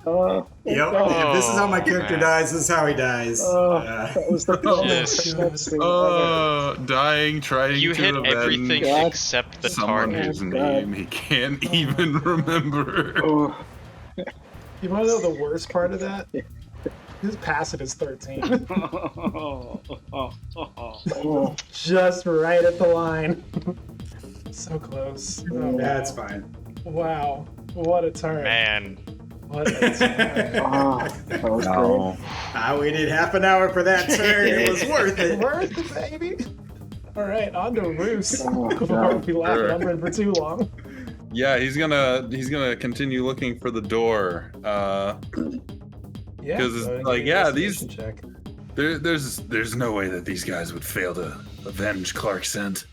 Oh, thank Yep. God. If this is how my character man. dies, this is how he dies. That was the Yes. best thing ever. Dying, trying You to hit avenge everything God. except the someone target. whose God. name he can't even remember. Oh, You want to know the worst part of that? His passive is 13. oh. Just right at the line. So close. Oh, That's fine. wow. What a turn. Man, What a turn. Oh, that was No. I waited half an hour for that turn. It was worth it. Worth it, baby. All right, on to Roos. Oh, Before God. we laugh at Umbrin for too long. Yeah, he's gonna continue looking for the door. Yeah. 'Cause it's go ahead and like, give me an yeah, investigation check. There's no way that these guys would fail to avenge Clark Sent.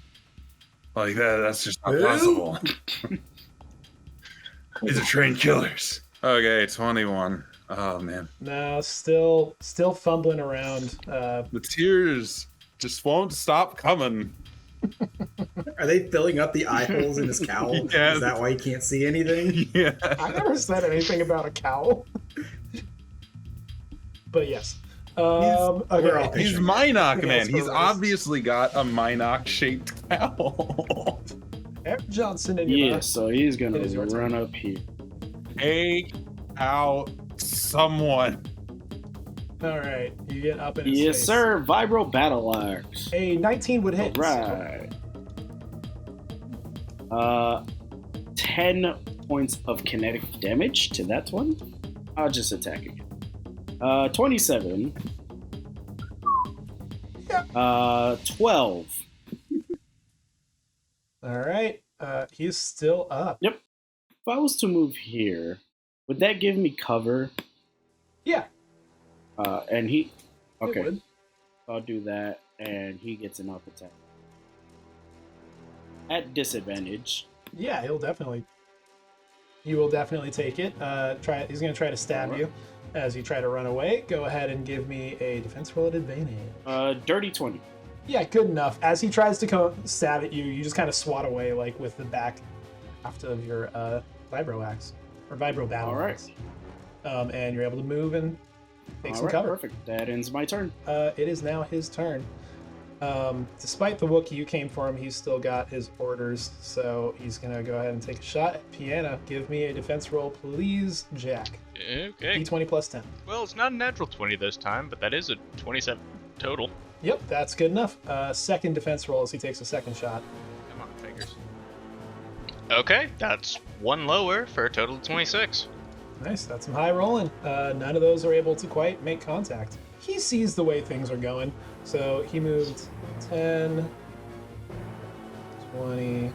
Like that. That's just not Who? possible. These are trained killers. Okay, 21. Oh man, No, still fumbling around. the tears just won't stop coming. Are they filling up the eye holes in his cowl? Yes. Is that why he can't see anything? Yeah. I never said anything about a cowl. But yes. we're all Okay. He's picturing Minoc, Yes, man. for He's Roos. obviously got a Minoc-shaped cowl. Eric Johnson and your yeah, so he's gonna It is your turn. run up here. Take out someone. All right, you get up in his Yes, face. sir. Vibro battle axe. A 19 would hit. Right. 10 points of kinetic damage to that one. I'll just attack again. 27. Yeah. 12. All right, he's still up. If I was to move here, would that give me cover? Yeah. And he. it Okay. would. I'll do that, and he gets an up attack. At disadvantage. Yeah, he will definitely take it. He's gonna try to stab Alright. you as you try to run away. Go ahead and give me a defense roll at advantage. Dirty 20. Yeah, good enough. As he tries to stab at you, you just kind of swat away like with the back aft of your vibro axe or vibro battle Alright. axe. And you're able to move and take some Alright, cover. perfect. That ends my turn. It is now his turn. Despite the Wookiee you came for him, he's still got his orders, so he's gonna go ahead and take a shot at Piana. Give me a defense roll, please, Jack. okay. D20 plus 10. Well, it's not a natural 20 this time, but that is a 27 total. Yep, that's good enough. Second defense roll as he takes a second shot. Come on, fingers. Okay, that's one lower for a total of 26. Nice, that's some high rolling. None of those are able to quite make contact. He sees the way things are going, so he moved 10, 20,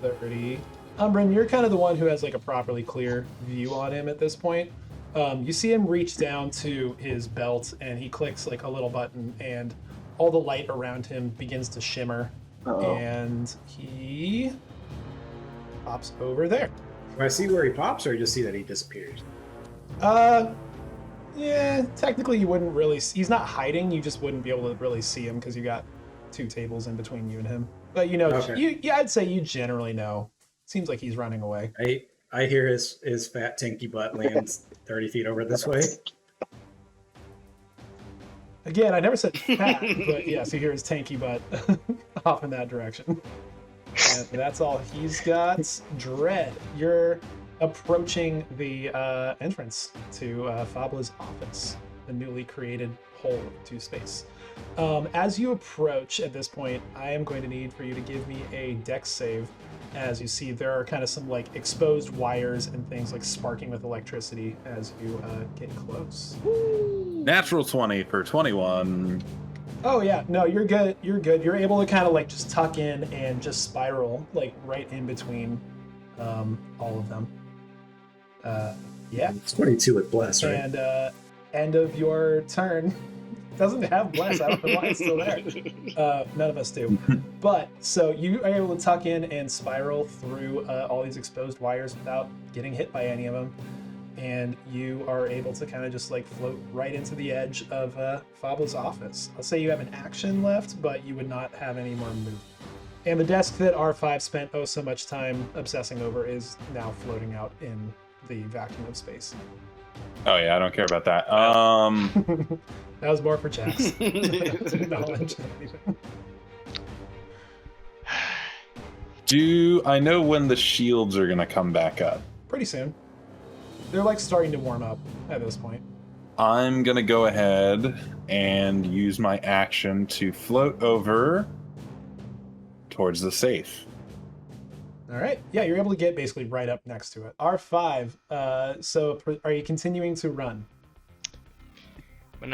30. Umbrin, you're kind of the one who has like a properly clear view on him at this point. You see him reach down to his belt and he clicks like a little button and all the light around him begins to shimmer. Uh-oh. And he pops over there. Do I see where he pops, or just see that he disappears? Yeah, technically you wouldn't really he's not hiding, you just wouldn't be able to really see him because you got two tables in between you and him. But you know, Okay. I'd say you generally know. Seems like he's running away. I hear his fat tinky butt lands 30 feet over this way. Again, I never said fat, but yes, he hears tanky butt off in that direction. And that's all he's got. Dread, you're approaching the entrance to Faableh's office, the newly created hole to space. As you approach at this point, I am going to need for you to give me a dex save. As you see, there are kind of some like exposed wires and things like sparking with electricity as you get close. Natural 20 for 21. Oh yeah, no, you're good. You're good. You're able to kind of like just tuck in and just spiral like right in between all of them. Yeah. It's 22 with bless, right? And end of your turn. Doesn't have bless. I don't know why it's still there. None of us do. But so you are able to tuck in and spiral through all these exposed wires without getting hit by any of them. And you are able to kind of just like float right into the edge of Faableh's office. I'll say you have an action left, but you would not have any more movement. And the desk that R5 spent so much time obsessing over is now floating out in the vacuum of space. Oh yeah, I don't care about that. That was more for Jax. Knowledge. Do I know when the shields are gonna come back up? Pretty soon. They're like starting to warm up at this point. I'm gonna go ahead and use my action to float over towards the safe. All right. Yeah, you're able to get basically right up next to it. R5. So are you continuing to run? Don't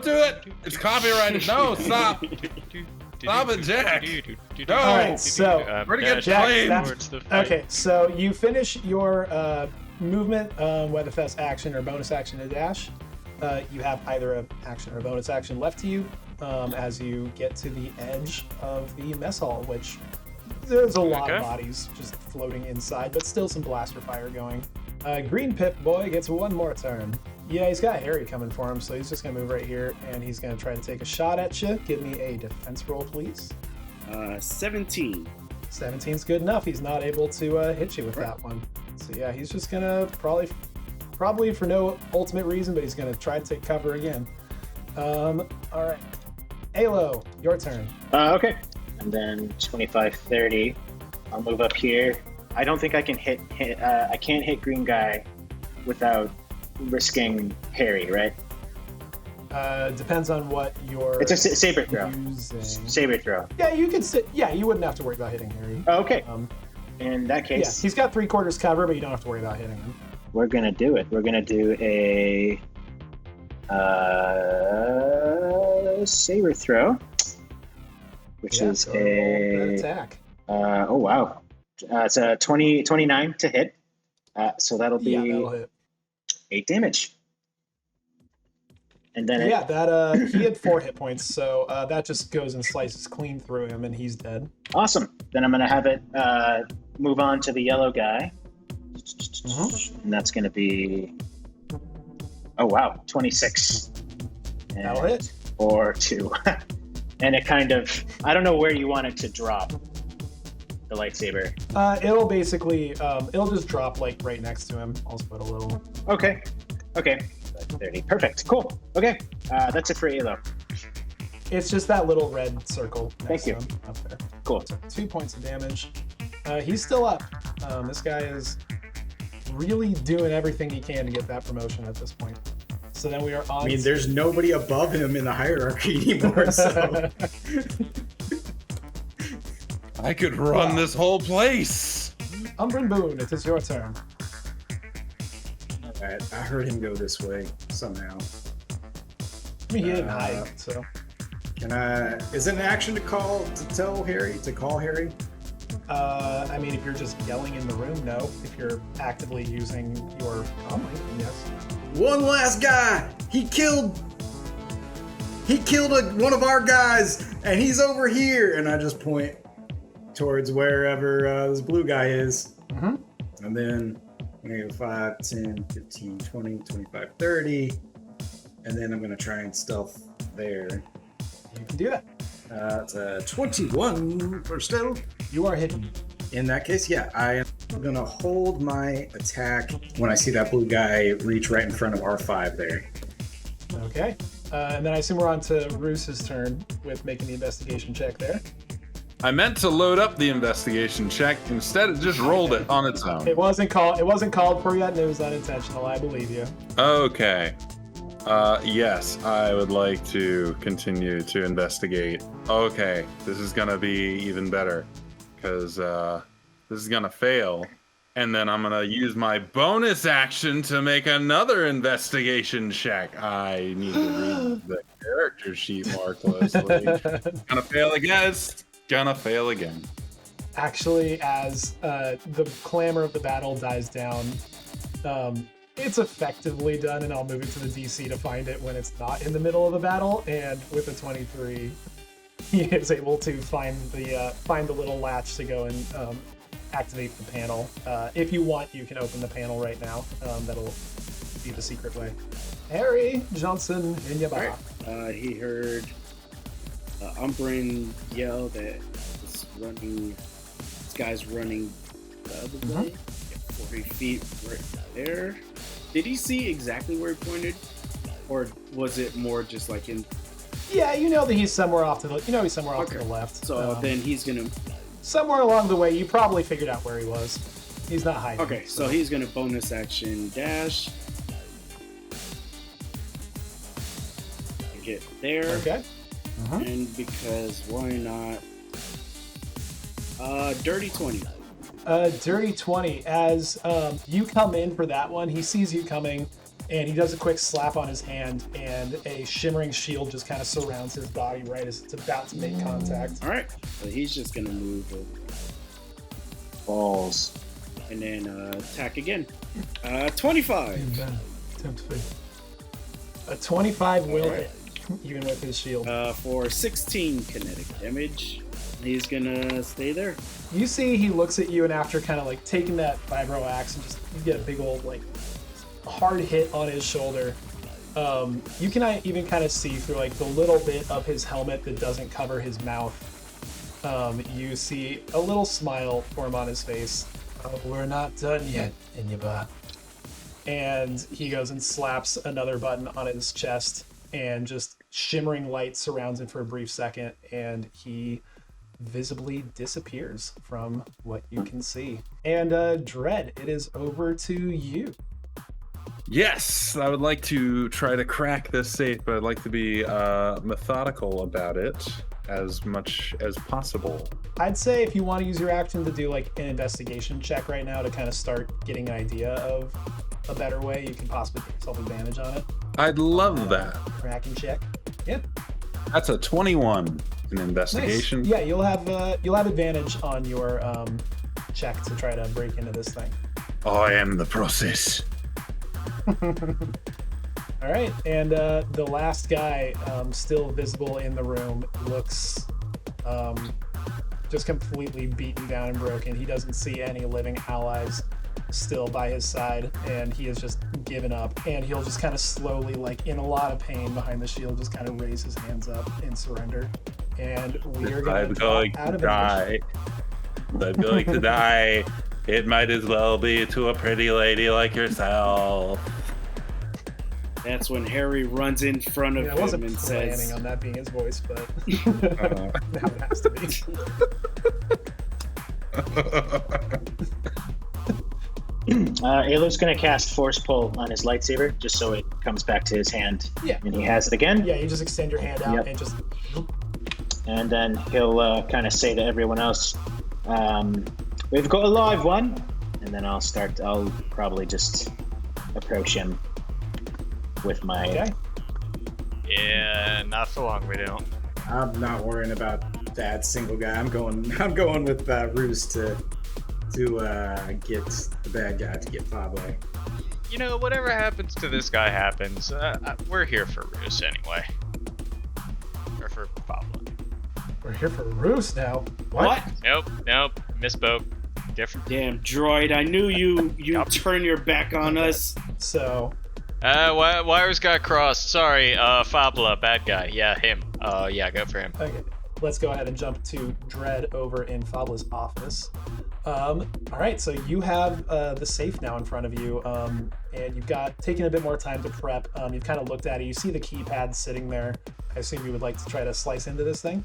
do it! It's copyrighted. No, stop! Stop it, Jack! No! All right, so we're gonna get Jack, flamed. okay, so you finish your movement, whether that's action or bonus action to dash. You have either an action or a bonus action left to you as you get to the edge of the mess hall, which there's a lot of bodies just floating inside, but still some blaster fire going. Green Pip Boy gets one more turn. Yeah, he's got Harry coming for him, so he's just going to move right here, and he's going to try to take a shot at you. Give me a defense roll, please. 17. 17's good enough. He's not able to hit you with that one. So yeah, he's just going to probably for no ultimate reason, but he's going to try to take cover again. All right. Alo, your turn. Okay. And then 25, 30. I'll move up here. I don't think I can hit I can't hit green guy without risking Harry, right? Depends on what your. It's a saber throw. Using. Saber throw. Yeah, you could sit. Yeah, you wouldn't have to worry about hitting Harry. Oh, okay. In that case, yeah, he's got 3/4 cover, but you don't have to worry about hitting him. We're gonna do it. We're gonna do a saber throw, which is an attack. Oh wow. It's a 29 to hit. So that'll be that'll hit. 8 damage. And then he had 4 hit points, so that just goes and slices clean through him, and he's dead. Awesome. Then I'm gonna have it move on to the yellow guy, and that's gonna be 26. And that'll hit. Or 2, and it kind of I don't know where you want it to drop. The lightsaber. It'll basically, it'll just drop like right next to him. I'll put a little. Okay. 30. Perfect. Cool. Okay. That's it for Alo. It's just that little red circle next Thank to him up there. Cool. So 2 points of damage. He's still up. This guy is really doing everything he can to get that promotion at this point. So then we are on. I mean, there's nobody above him in the hierarchy anymore, so. I could run this whole place. Umbran Boone, it is your turn. Alright, I heard him go this way somehow. I mean, he didn't hide, so. Can I? Is it an action to call Harry? I mean, if you're just yelling in the room, no. If you're actively using your calling, yes. One last guy. He killed one of our guys, and he's over here. And I just point towards wherever this blue guy is. Mm-hmm. And then we go 5, 10, 15, 20, 25, 30. And then I'm going to try and stealth there. You can do that. It's a 21 for stealth. You are hidden. In that case, yeah, I am I'm gonna hold my attack when I see that blue guy reach right in front of R5 there. Okay. And then I assume we're on to Roos's turn with making the investigation check there. I meant to load up the investigation check. Instead, it just rolled it on its own. It wasn't called for yet, and it was unintentional. I believe you. Okay. Yes, I would like to continue to investigate. Okay, this is gonna be even better, because this is gonna fail, and then I'm gonna use my bonus action to make another investigation check. I need to read the character sheet more closely. Gonna fail again. Gonna fail again. Actually, as the clamor of the battle dies down, it's effectively done, and I'll move it to the DC to find it when it's not in the middle of the battle. And with a 23, he is able to find the little latch to go and activate the panel. If you want, you can open the panel right now. That'll be the secret way. Harry Johnson in your back. He heard Umbrin yell that this guy's running the other way. 40 feet right there. Did he see exactly where he pointed? Or was it more just like in... Yeah, you know that he's somewhere off to the off to the left. So then he's gonna... Somewhere along the way, you probably figured out where he was. He's not hiding. Okay, so he's gonna bonus action dash. Get there. Okay. And because why not? Dirty 20. Dirty 20. As you come in for that one, he sees you coming, and he does a quick slap on his hand, and a shimmering shield just kind of surrounds his body right as it's about to make contact. All right, so he's just gonna move over. Balls. And then attack again. 25. A 25 will hit, even with his shield. For 16 kinetic damage. He's gonna stay there. You see he looks at you, and after kind of like taking that vibro axe and just you get a big old like hard hit on his shoulder. You can even kind of see through like the little bit of his helmet that doesn't cover his mouth. You see a little smile form on his face. Oh, we're not done yet, Inyaba. And he goes and slaps another button on his chest, and just shimmering light surrounds him for a brief second, and he visibly disappears from what you can see. And Dread, it is over to you. Yes, I would like to try to crack this safe, but I'd like to be methodical about it as much as possible. I'd say if you want to use your action to do like an investigation check right now to kind of start getting an idea of a better way, you can possibly get yourself advantage on it. I'd love that. Cracking check. Yeah. That's a 21 in investigation. Nice. Yeah, you'll have advantage on your check to try to break into this thing. I am the process. All right, and the last guy, still visible in the room, looks just completely beaten down and broken. He doesn't see any living allies still by his side, and he has just given up. And he'll just kind of slowly, like in a lot of pain behind the shield, just kind of raise his hands up in surrender. And we are going to die. I'm going to die. It might as well be to a pretty lady like yourself. That's when Harry runs in front of him and says... I wasn't planning on that being his voice, but now it has to be. Alo's going to cast Force Pull on his lightsaber, just so it comes back to his hand. Yeah. And he has it again. Yeah, you just extend your hand out and just... And then he'll kind of say to everyone else, we've got a live one. And then I'll probably just approach him with my... Okay. Yeah, not for long, we don't. I'm not worrying about that single guy. I'm going with Ruse to get the bad guy to get Faaableh. You know, whatever happens to this guy happens. We're here for Roos anyway. Or for Faaableh. We're here for Roos now. What? Nope, misspoke. Different. Damn droid! I knew you turn your back on us. So. Wires got crossed. Sorry, Faaableh, bad guy. Yeah, him. Yeah, go for him. Okay, let's go ahead and jump to Dread over in Faableh's office. All right, so you have the safe now in front of you, and you've got taken a bit more time to prep. You've kind of looked at it. You see the keypad sitting there. I assume you would like to try to slice into this thing?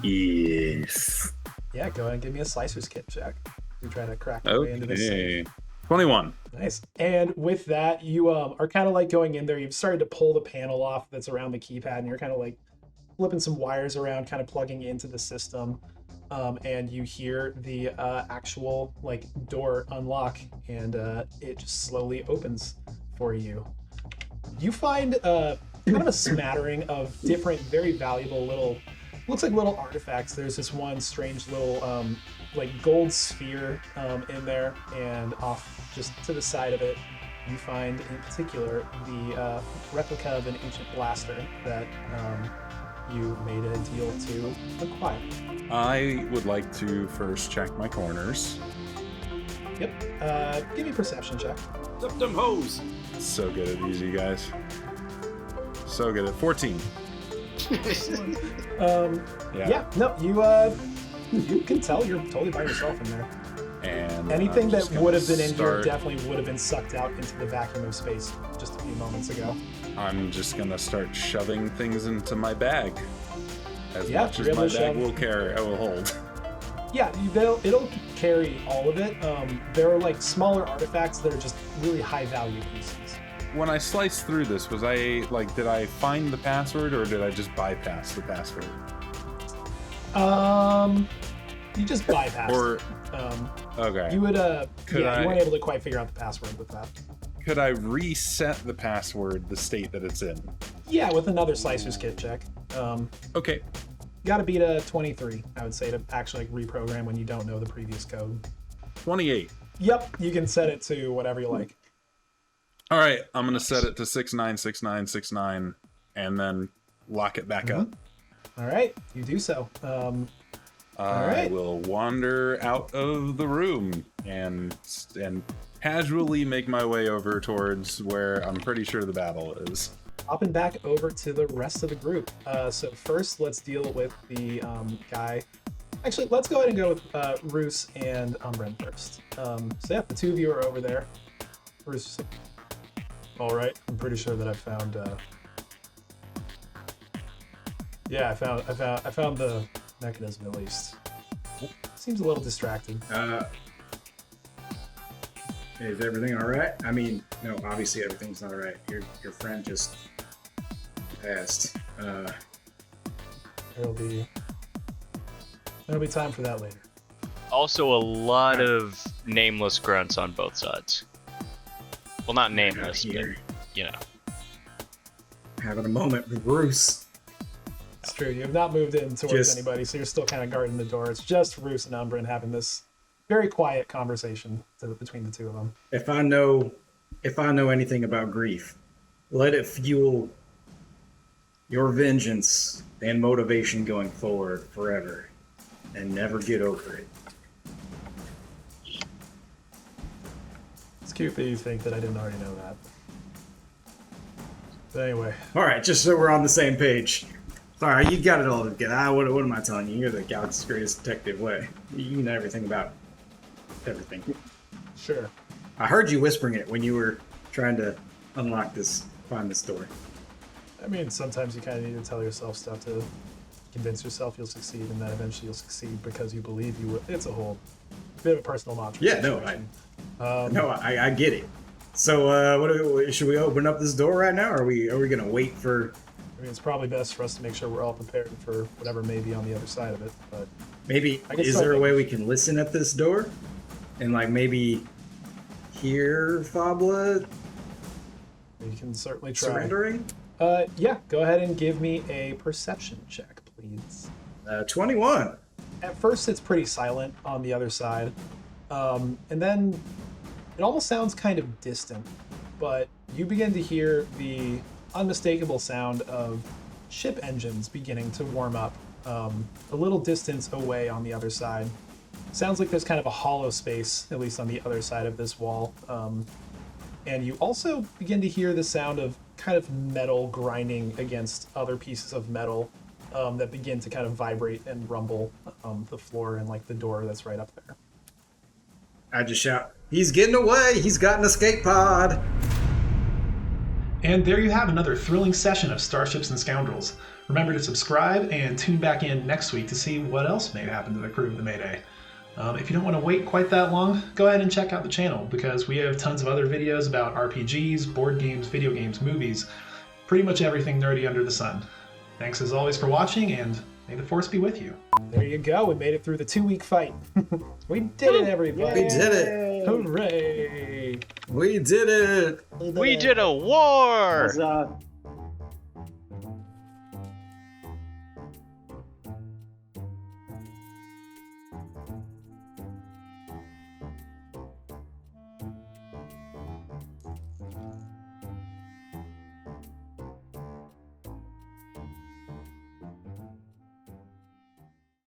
Yes. Yeah, go ahead and give me a slicer's kit check. You try to crack your way into this Okay. safe. 21. Nice. And with that, you are kind of like going in there. You've started to pull the panel off that's around the keypad, and you're kind of like flipping some wires around, kind of plugging into the system. And you hear the actual like door unlock, and it just slowly opens for you. You find kind of a smattering of different, very valuable little, looks like little artifacts. There's this one strange little like gold sphere in there, and off just to the side of it, you find in particular the replica of an ancient blaster that you made a deal to acquire. I would like to first check my corners. Yep. Give me a perception check. Up them hoes. So good at these, you guys. So good at 14. Yeah. No, you can tell you're totally by yourself in there. And Anything I'm that just gonna would have been in here start- definitely would have been sucked out into the vacuum of space just a few moments ago. I'm just gonna start shoving things into my bag. As Yeah, much as you're my able to bag shove- will carry, I will hold. Yeah, it'll carry all of it. There are like smaller artifacts that are just really high value pieces. When I sliced through this, did I find the password or did I just bypass the password? You just bypassed Or it. okay. You would Could you I- weren't able to quite figure out the password with that. Could I reset the password the state that it's in? Yeah, with another slicer's kit check. Okay. Gotta beat a 23, I would say, to actually like reprogram when you don't know the previous code. 28. Yep, you can set it to whatever you like. All right, I'm gonna set it to 696969 and then lock it back up. All right, you do so. I right. will wander out of the room and casually make my way over towards where I'm pretty sure the battle is. Hopping back over to the rest of the group. So first, let's deal with the guy. Actually, let's go ahead and go with Roos and Umbren first. So yeah, the two of you are over there. Roos is like, all right, I'm pretty sure that I found. Yeah, I found the mechanism at least. Seems a little distracting. Is everything all right? I mean, no, obviously everything's not all right. Your friend just passed. There'll be time for that later. Also, a lot of nameless grunts on both sides. Well, not nameless, but Here, you know. having a moment with Bruce. It's true. You have not moved in towards Just- anybody, so you're still kind of guarding the door. It's just Roos and Umbren having this very quiet conversation between the two of them. If I know anything about grief, let it fuel your vengeance and motivation going forward forever, and never get over it. It's cute that you think that I didn't already know that. But anyway, All right, just so we're on the same page. Sorry, you got it all together. What am I telling you? You're the galaxy's greatest detective. Way you know everything about everything. sure. I heard you whispering it when you were trying to find this door. I mean, sometimes you kind of need to tell yourself stuff to convince yourself you'll succeed, and then eventually you'll succeed because you believe you will. It's a whole bit of a personal mantra. Yeah, no, I get it. So, should we open up this door right now? Or are we gonna wait for? I mean, it's probably best for us to make sure we're all prepared for whatever may be on the other side of it. But Maybe I guess is so. there a way we can listen at this door, and like maybe hear Faaableh we can certainly try. surrendering? Yeah, go ahead and give me a perception check, please. 21. At first, it's pretty silent on the other side, and then it almost sounds kind of distant. But you begin to hear the unmistakable sound of ship engines beginning to warm up a little distance away on the other side. Sounds like there's kind of a hollow space, at least on the other side of this wall. And you also begin to hear the sound of kind of metal grinding against other pieces of metal that begin to kind of vibrate and rumble the floor and like the door that's right up there. I just shout, "He's getting away! He's got an escape pod!" And there you have another thrilling session of Starships and Scoundrels. Remember to subscribe and tune back in next week to see what else may happen to the crew of the Mayday. If you don't want to wait quite that long, go ahead and check out the channel because we have tons of other videos about RPGs, board games, video games, movies, pretty much everything nerdy under the sun. Thanks as always for watching, and may the Force be with you. There you go. We made it through the 2-week fight. We did it, everybody. We did it. Hooray. We did it. We did a war! Huzzah.